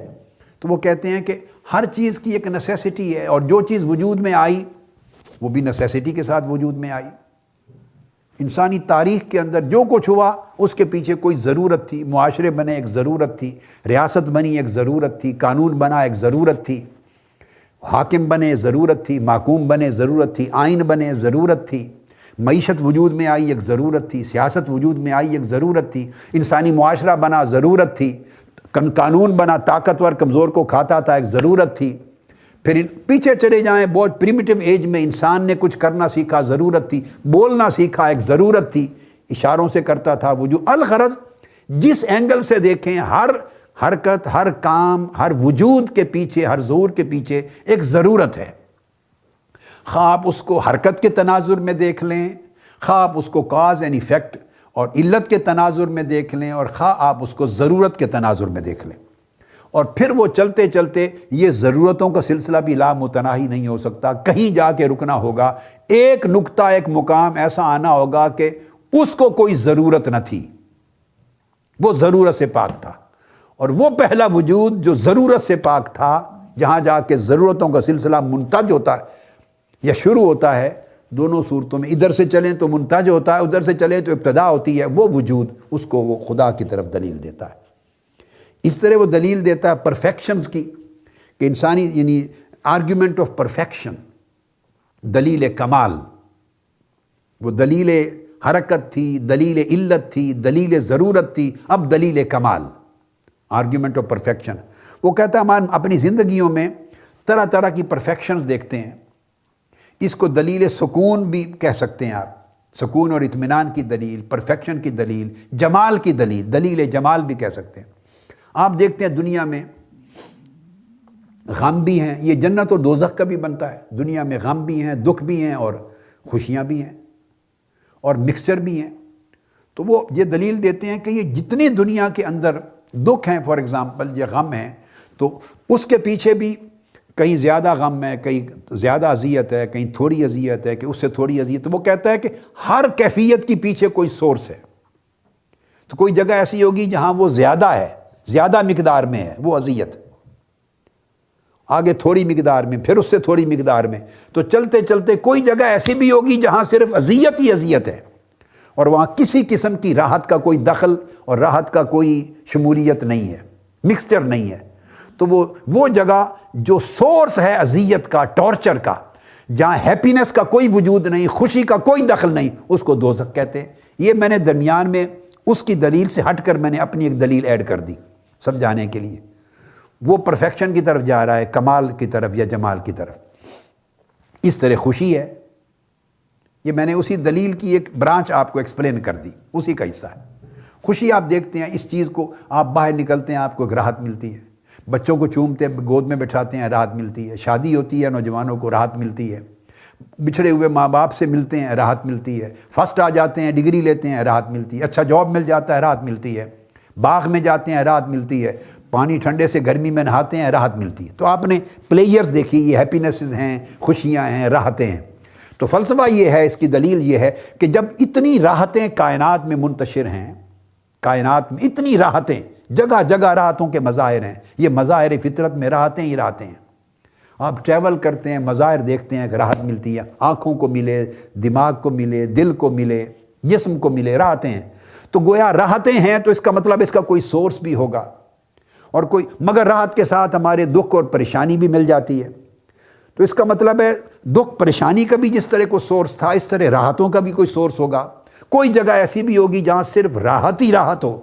تو وہ کہتے ہیں کہ ہر چیز کی ایک نیسیسٹی ہے، اور جو چیز وجود میں آئی وہ بھی نیسیسٹی کے ساتھ وجود میں آئی۔ انسانی تاریخ کے اندر جو کچھ ہوا اس کے پیچھے کوئی ضرورت تھی، معاشرے بنے ایک ضرورت تھی، ریاست بنی ایک ضرورت تھی، قانون بنا ایک ضرورت تھی، حاکم بنے ضرورت تھی، محکوم بنے ضرورت تھی، آئین بنے ضرورت تھی، معیشت وجود میں آئی ایک ضرورت تھی، سیاست وجود میں آئی ایک ضرورت تھی، انسانی معاشرہ بنا ضرورت تھی، قانون بنا طاقتور کمزور کو کھاتا تھا ایک ضرورت تھی۔ پھر پیچھے چلے جائیں، بہت پریمیٹیو ایج میں انسان نے کچھ کرنا سیکھا، ضرورت تھی، بولنا سیکھا ایک ضرورت تھی، اشاروں سے کرتا تھا وجود۔ الغرض جس اینگل سے دیکھیں، ہر حرکت، ہر کام، ہر وجود کے پیچھے، ہر ظہور کے پیچھے ایک ضرورت ہے۔ خواہ آپ اس کو حرکت کے تناظر میں دیکھ لیں، خواہ آپ اس کو کاز اینڈ ایفیکٹ اور علت کے تناظر میں دیکھ لیں، اور خواہ آپ اس کو ضرورت کے تناظر میں دیکھ لیں، اور پھر وہ چلتے چلتے یہ ضرورتوں کا سلسلہ بھی لامتناہی نہیں ہو سکتا، کہیں جا کے رکنا ہوگا، ایک نقطہ، ایک مقام ایسا آنا ہوگا کہ اس کو کوئی ضرورت نہ تھی، وہ ضرورت سے پاک تھا، اور وہ پہلا وجود جو ضرورت سے پاک تھا، جہاں جا کے ضرورتوں کا سلسلہ منتج ہوتا ہے یا شروع ہوتا ہے، دونوں صورتوں میں ادھر سے چلیں تو منتج ہوتا ہے، ادھر سے چلیں تو ابتدا ہوتی ہے، وہ وجود اس کو وہ خدا کی طرف دلیل دیتا ہے۔ اس طرح وہ دلیل دیتا ہے پرفیکشنز کی، کہ انسانی یعنی آرگیومنٹ آف پرفیکشن، دلیل کمال، وہ دلیل حرکت تھی، دلیل علت تھی، دلیل ضرورت تھی، اب دلیل کمال، آرگیومنٹ آف پرفیکشن۔ وہ کہتا ہے ہم اپنی زندگیوں میں طرح طرح کی پرفیکشنز دیکھتے ہیں، اس کو دلیل سکون بھی کہہ سکتے ہیں آپ، سکون اور اطمینان کی دلیل، پرفیکشن کی دلیل، جمال کی دلیل، دلیل جمال بھی کہہ سکتے ہیں۔ آپ دیکھتے ہیں دنیا میں غم بھی ہیں، یہ جنت اور دوزخ کا بھی بنتا ہے، دنیا میں غم بھی ہیں، دکھ بھی ہیں، اور خوشیاں بھی ہیں، اور مکسچر بھی ہیں۔ تو وہ یہ دلیل دیتے ہیں کہ یہ جتنے دنیا کے اندر دکھ ہیں، فار ایگزامپل یہ غم ہیں، تو اس کے پیچھے بھی کہیں زیادہ غم ہے، کہیں زیادہ اذیت ہے، کہیں تھوڑی اذیت ہے، کہ اس سے تھوڑی اذیت۔ وہ کہتا ہے کہ ہر کیفیت کی پیچھے کوئی سورس ہے، تو کوئی جگہ ایسی ہوگی جہاں وہ زیادہ ہے، زیادہ مقدار میں ہے وہ اذیت، آگے تھوڑی مقدار میں، پھر اس سے تھوڑی مقدار میں، تو چلتے چلتے کوئی جگہ ایسی بھی ہوگی جہاں صرف اذیت ہی اذیت ہے، اور وہاں کسی قسم کی راحت کا کوئی دخل اور راحت کا کوئی شمولیت نہیں ہے، مکسچر نہیں ہے۔ تو وہ جگہ جو سورس ہے اذیت کا، ٹارچر کا، جہاں ہیپینس کا کوئی وجود نہیں، خوشی کا کوئی دخل نہیں، اس کو دوزخ کہتے ہیں۔ یہ میں نے درمیان میں اس کی دلیل سے ہٹ کر میں نے اپنی ایک دلیل ایڈ کر دی سمجھانے کے لیے۔ وہ پرفیکشن کی طرف جا رہا ہے، کمال کی طرف یا جمال کی طرف۔ اس طرح خوشی ہے، یہ میں نے اسی دلیل کی ایک برانچ آپ کو ایکسپلین کر دی، اسی کا حصہ ہے۔ خوشی آپ دیکھتے ہیں، اس چیز کو آپ باہر نکلتے ہیں، آپ کو ایک راحت ملتی ہے، بچوں کو چومتے ہیں، گود میں بٹھاتے ہیں، راحت ملتی ہے، شادی ہوتی ہے، نوجوانوں کو راحت ملتی ہے، بچھڑے ہوئے ماں باپ سے ملتے ہیں، راحت ملتی ہے، فرسٹ آ جاتے ہیں، ڈگری لیتے ہیں، راحت ملتی ہے، اچھا جاب مل جاتا ہے، راحت ملتی ہے، باغ میں جاتے ہیں، راحت ملتی ہے، پانی ٹھنڈے سے گرمی میں نہاتے ہیں، راحت ملتی ہے۔ تو آپ نے پلیئرز دیکھی، یہ ہیپینسز ہیں، خوشیاں ہیں، راحتیں ہیں۔ تو فلسفہ یہ ہے، اس کی دلیل یہ ہے کہ جب اتنی راحتیں کائنات میں منتشر ہیں، کائنات میں اتنی راحتیں، جگہ جگہ راحتوں کے مظاہر ہیں، یہ مظاہر فطرت میں راحتیں ہی راحتیں ہیں۔ آپ ٹریول کرتے ہیں، مظاہر دیکھتے ہیں کہ راحت ملتی ہے، آنکھوں کو ملے، دماغ کو ملے، دل کو ملے، جسم کو ملے، راحتیں ہیں۔ تو گویا راحتیں ہیں تو اس کا مطلب اس کا کوئی سورس بھی ہوگا، اور کوئی، مگر راحت کے ساتھ ہمارے دکھ اور پریشانی بھی مل جاتی ہے۔ تو اس کا مطلب ہے دکھ پریشانی کا بھی جس طرح کوئی سورس تھا، اس طرح راحتوں کا بھی کوئی سورس ہوگا۔ کوئی جگہ ایسی بھی ہوگی جہاں صرف راحت ہی راحت ہو،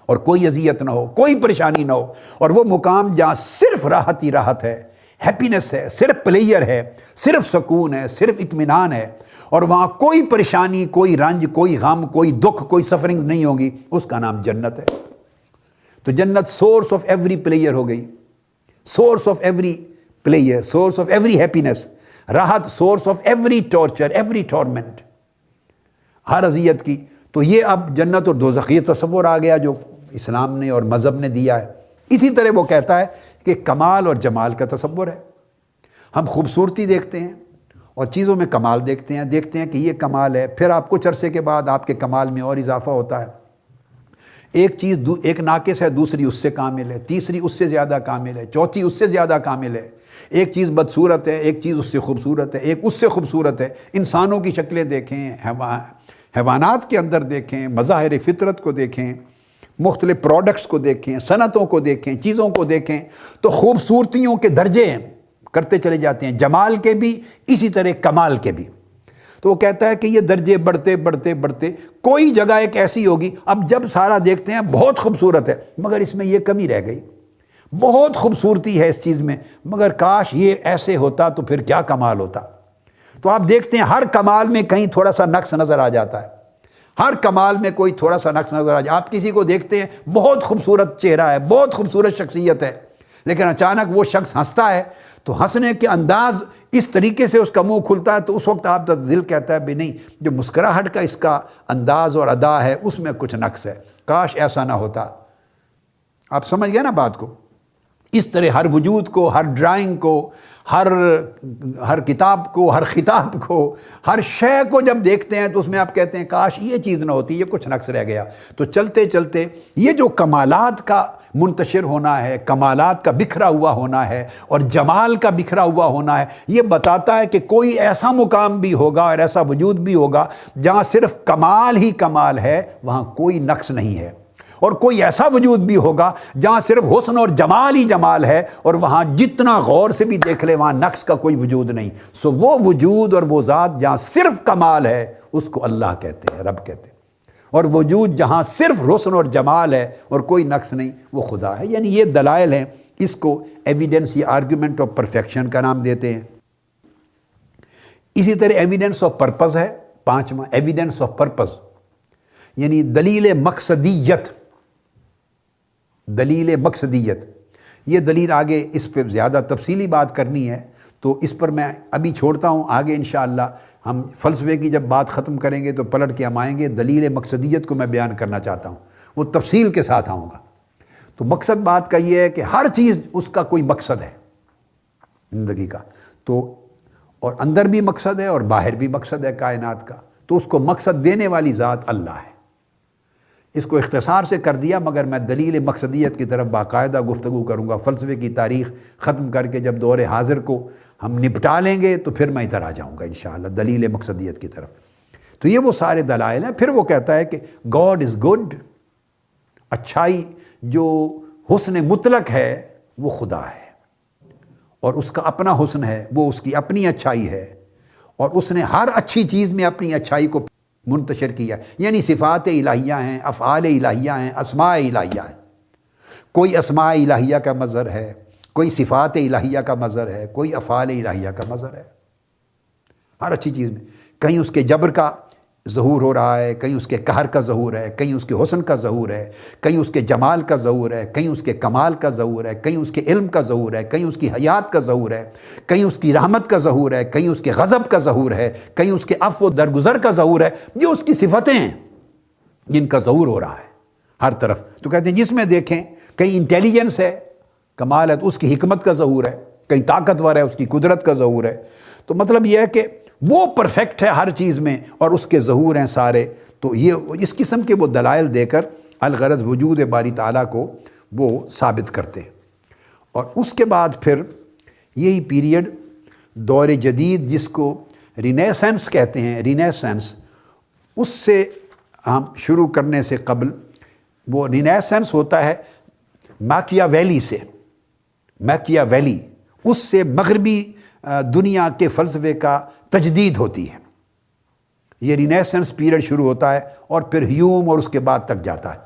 اور کوئی اذیت نہ ہو، کوئی پریشانی نہ ہو، اور وہ مقام جہاں صرف راحت ہی راحت ہے، ہیپینس ہے، صرف پلیئر ہے، صرف سکون ہے، صرف اطمینان ہے، اور وہاں کوئی پریشانی، کوئی رنج، کوئی غم، کوئی دکھ، کوئی سفرنگ نہیں ہوگی، اس کا نام جنت ہے۔ تو جنت سورس آف ایوری پلیئر ہو گئی، source of every pleasure, source of every happiness, راحت source of every torture, every torment, ہر اذیت کی۔ تو یہ اب جنت اور دوزخ یہ تصور آ گیا جو اسلام نے اور مذہب نے دیا ہے۔ اسی طرح وہ کہتا ہے کہ کمال اور جمال کا تصور ہے، ہم خوبصورتی دیکھتے ہیں اور چیزوں میں کمال دیکھتے ہیں کہ یہ کمال ہے، پھر آپ کچھ عرصے کے بعد آپ کے کمال میں اور اضافہ ہوتا ہے، ایک چیز ایک ناقص ہے، دوسری اس سے کامل ہے، تیسری اس سے زیادہ کامل ہے، چوتھی اس سے زیادہ کامل ہے، ایک چیز بدصورت ہے، ایک چیز اس سے خوبصورت ہے، ایک اس سے خوبصورت ہے۔ انسانوں کی شکلیں دیکھیں، حیوانات کے اندر دیکھیں، مظاہر فطرت کو دیکھیں، مختلف پروڈکٹس کو دیکھیں، صنعتوں کو دیکھیں، چیزوں کو دیکھیں، تو خوبصورتیوں کے درجے کرتے چلے جاتے ہیں، جمال کے بھی اسی طرح کمال کے بھی۔ تو وہ کہتا ہے کہ یہ درجے بڑھتے بڑھتے بڑھتے کوئی جگہ ایک ایسی ہوگی، اب جب سارا دیکھتے ہیں بہت خوبصورت ہے، مگر اس میں یہ کمی رہ گئی، بہت خوبصورتی ہے اس چیز میں، مگر کاش یہ ایسے ہوتا تو پھر کیا کمال ہوتا۔ تو آپ دیکھتے ہیں ہر کمال میں کہیں تھوڑا سا نقص نظر آ جاتا ہے، ہر کمال میں کوئی تھوڑا سا نقص نظر آ جاتا ہے۔ آپ کسی کو دیکھتے ہیں بہت خوبصورت چہرہ ہے، بہت خوبصورت شخصیت ہے، لیکن اچانک وہ شخص ہنستا ہے تو ہنسنے کے انداز اس طریقے سے اس کا منہ کھلتا ہے، تو اس وقت آپ کا دل کہتا ہے بھی نہیں، جو مسکراہٹ کا اس کا انداز اور ادا ہے اس میں کچھ نقص ہے، کاش ایسا نہ ہوتا۔ آپ سمجھ گئے نا بات کو؟ اس طرح ہر وجود کو، ہر ڈرائنگ کو، ہر کتاب کو، ہر خطاب کو، ہر شے کو جب دیکھتے ہیں تو اس میں آپ کہتے ہیں کاش یہ چیز نہ ہوتی، یہ کچھ نقص رہ گیا۔ تو چلتے چلتے یہ جو کمالات کا منتشر ہونا ہے، کمالات کا بکھرا ہوا ہونا ہے اور جمال کا بکھرا ہوا ہونا ہے، یہ بتاتا ہے کہ کوئی ایسا مقام بھی ہوگا اور ایسا وجود بھی ہوگا جہاں صرف کمال ہی کمال ہے، وہاں کوئی نقص نہیں ہے، اور کوئی ایسا وجود بھی ہوگا جہاں صرف حسن اور جمال ہی جمال ہے، اور وہاں جتنا غور سے بھی دیکھ لے وہاں نقص کا کوئی وجود نہیں۔ سو وہ وجود اور وہ ذات جہاں صرف کمال ہے اس کو اللہ کہتے ہیں، رب کہتے ہیں، اور وجود جہاں صرف حسن اور جمال ہے اور کوئی نقص نہیں وہ خدا ہے۔ یعنی یہ دلائل ہیں، اس کو ایویڈنس یا آرگیومنٹ آف پرفیکشن کا نام دیتے ہیں۔ اسی طرح ایویڈنس آف پرپز ہے، پانچواں ایویڈنس آف پرپز، یعنی دلیل مقصدیت، دلیل مقصدیت۔ یہ دلیل آگے اس پہ زیادہ تفصیلی بات کرنی ہے، تو اس پر میں ابھی چھوڑتا ہوں، آگے انشاءاللہ ہم فلسفے کی جب بات ختم کریں گے تو پلٹ کے ہم آئیں گے، دلیل مقصدیت کو میں بیان کرنا چاہتا ہوں، وہ تفصیل کے ساتھ آؤں گا۔ تو مقصد بات کا یہ ہے کہ ہر چیز اس کا کوئی مقصد ہے زندگی کا، تو اور اندر بھی مقصد ہے اور باہر بھی مقصد ہے کائنات کا، تو اس کو مقصد دینے والی ذات اللہ ہے۔ اس کو اختصار سے کر دیا، مگر میں دلیل مقصدیت کی طرف باقاعدہ گفتگو کروں گا، فلسفے کی تاریخ ختم کر کے جب دور حاضر کو ہم نپٹا لیں گے تو پھر میں ادھر آ جاؤں گا انشاءاللہ دلیل مقصدیت کی طرف۔ تو یہ وہ سارے دلائل ہیں۔ پھر وہ کہتا ہے کہ گاڈ از گڈ، اچھائی جو حسن مطلق ہے وہ خدا ہے، اور اس کا اپنا حسن ہے، وہ اس کی اپنی اچھائی ہے، اور اس نے ہر اچھی چیز میں اپنی اچھائی کو منتشر کیا، یعنی صفات الہیہ ہیں، افعال الہیہ ہیں، اسماء الہیہ ہیں۔ کوئی اسماء الہیہ کا مظہر ہے، کوئی صفات الہیہ کا مظہر ہے، کوئی افعال الہیہ کا مظہر ہے، ہر اچھی چیز میں۔ کہیں اس کے جبر کا ظہور ہو رہا ہے، کہیں اس کے قہر کا ظہور ہے، کہیں اس کے حسن کا ظہور ہے، کہیں اس کے جمال کا ظہور ہے، کہیں اس کے کمال کا ظہور ہے، کہیں اس کے علم کا ظہور ہے، کہیں اس کی حیات کا ظہور ہے، کہیں اس کی رحمت کا ظہور ہے، کہیں اس کے غضب کا ظہور ہے، کہیں اس کے عفو و درگزر کا ظہور ہے، جو اس کی صفتیں ہیں جن کا ظہور ہو رہا ہے ہر طرف۔ تو کہتے ہیں جس میں دیکھیں کہیں انٹیلیجنس ہے، کمال ہے، تو اس کی حکمت کا ظہور ہے، کہیں طاقتور ہے، اس کی قدرت کا ظہور ہے۔ تو مطلب یہ ہے کہ وہ پرفیکٹ ہے ہر چیز میں اور اس کے ظہور ہیں سارے۔ تو یہ اس قسم کے وہ دلائل دے کر الغرض وجود باری تعالیٰ کو وہ ثابت کرتے ہیں۔ اور اس کے بعد پھر یہی پیریڈ دور جدید جس کو رینیسنس کہتے ہیں، رینیسنس، اس سے ہم شروع کرنے سے قبل وہ رینیسنس ہوتا ہے ماکیاویلی سے، ماکیاویلی، اس سے مغربی دنیا کے فلسفے کا تجدید ہوتی ہے۔ یہ رینیسنس پیریڈ شروع ہوتا ہے اور پھر ہیوم اور اس کے بعد تک جاتا ہے۔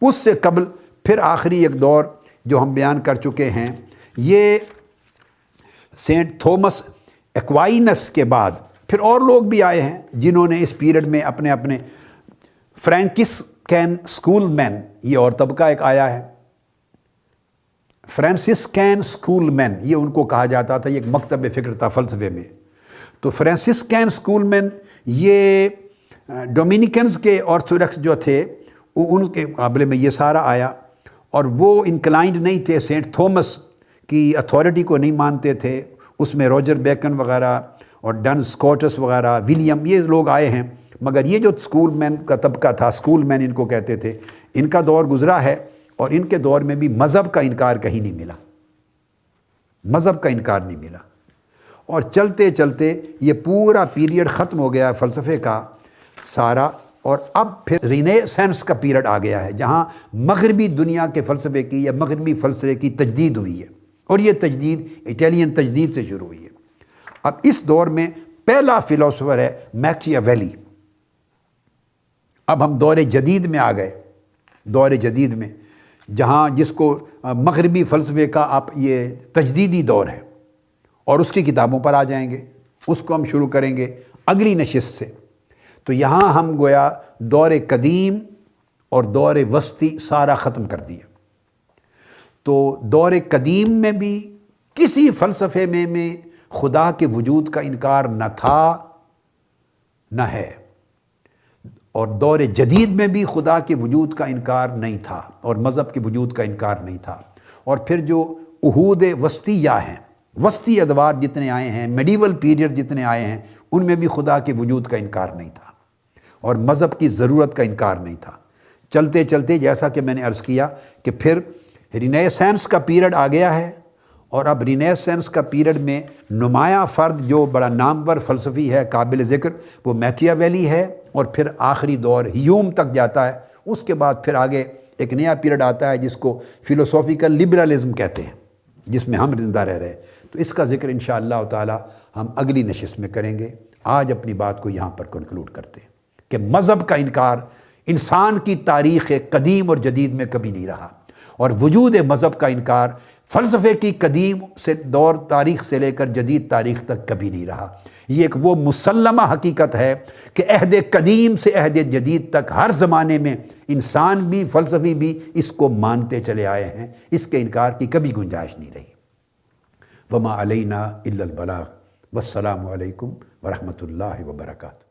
اس سے قبل پھر آخری ایک دور جو ہم بیان کر چکے ہیں، یہ سینٹ تھومس ایکوائنس کے بعد پھر اور لوگ بھی آئے ہیں جنہوں نے اس پیریڈ میں اپنے اپنے فرینکسکین اسکول مین، یہ اور طبقہ ایک آیا ہے، فرانسسکین اسکول مین، یہ ان کو کہا جاتا تھا، یہ ایک مکتب فکر تھا فلسفے میں۔ تو فرانسسکین اسکول مین یہ ڈومینیکنز کے آرتھوڈکس جو تھے ان کے مقابلے میں یہ سارا آیا، اور وہ انکلائنڈ نہیں تھے، سینٹ تھومس کی اتھارٹی کو نہیں مانتے تھے۔ اس میں روجر بیکن وغیرہ اور ڈن اسکاٹس وغیرہ، ولیم، یہ لوگ آئے ہیں، مگر یہ جو اسکول مین کا طبقہ تھا، اسکول مین ان کو کہتے تھے، ان کا دور گزرا ہے، اور ان کے دور میں بھی مذہب کا انکار کہیں نہیں ملا، مذہب کا انکار نہیں ملا۔ اور چلتے چلتے یہ پورا پیریڈ ختم ہو گیا فلسفے کا سارا، اور اب پھر رینیسانس کا پیریڈ آ گیا ہے، جہاں مغربی دنیا کے فلسفے کی یا مغربی فلسفے کی تجدید ہوئی ہے، اور یہ تجدید اٹالین تجدید سے شروع ہوئی ہے۔ اب اس دور میں پہلا فلاسفر ہے میکیاویلی۔ اب ہم دور جدید میں آ گئے، دور جدید میں، جہاں جس کو مغربی فلسفے کا آپ یہ تجدیدی دور ہے، اور اس کی کتابوں پر آ جائیں گے، اس کو ہم شروع کریں گے اگلی نشست سے۔ تو یہاں ہم گویا دور قدیم اور دور وسطی سارا ختم کر دیا۔ تو دور قدیم میں بھی کسی فلسفے میں خدا کے وجود کا انکار نہ تھا نہ ہے، اور دور جدید میں بھی خدا کے وجود کا انکار نہیں تھا، اور مذہب کے وجود کا انکار نہیں تھا۔ اور پھر جو عہود وسطیہ ہیں، وسطی ادوار جتنے آئے ہیں، میڈیول پیریڈ جتنے آئے ہیں، ان میں بھی خدا کے وجود کا انکار نہیں تھا، اور مذہب کی ضرورت کا انکار نہیں تھا۔ چلتے چلتے جیسا کہ میں نے عرض کیا کہ پھر رینیسانس کا پیریڈ آ گیا ہے، اور اب رینیسانس کا پیریڈ میں نمایاں فرد جو بڑا نامور فلسفی ہے، قابل ذکر، وہ میکیاویلی ہے، اور پھر آخری دور ہیوم تک جاتا ہے۔ اس کے بعد پھر آگے ایک نیا پیریڈ آتا ہے جس کو فلسافیکل لبرلزم کہتے ہیں، جس میں ہم زندہ رہ رہے ہیں۔ تو اس کا ذکر انشاءاللہ تعالی ہم اگلی نشست میں کریں گے۔ آج اپنی بات کو یہاں پر کنکلوڈ کرتے ہیں کہ مذہب کا انکار انسان کی تاریخ قدیم اور جدید میں کبھی نہیں رہا، اور وجود مذہب کا انکار فلسفے کی قدیم سے دور تاریخ سے لے کر جدید تاریخ تک کبھی نہیں رہا۔ یہ ایک وہ مسلمہ حقیقت ہے کہ عہد قدیم سے عہد جدید تک ہر زمانے میں انسان بھی فلسفی بھی اس کو مانتے چلے آئے ہیں، اس کے انکار کی کبھی گنجائش نہیں رہی۔ وما علینا الا البلاغ، والسلام علیکم ورحمۃ اللہ وبرکاتہ۔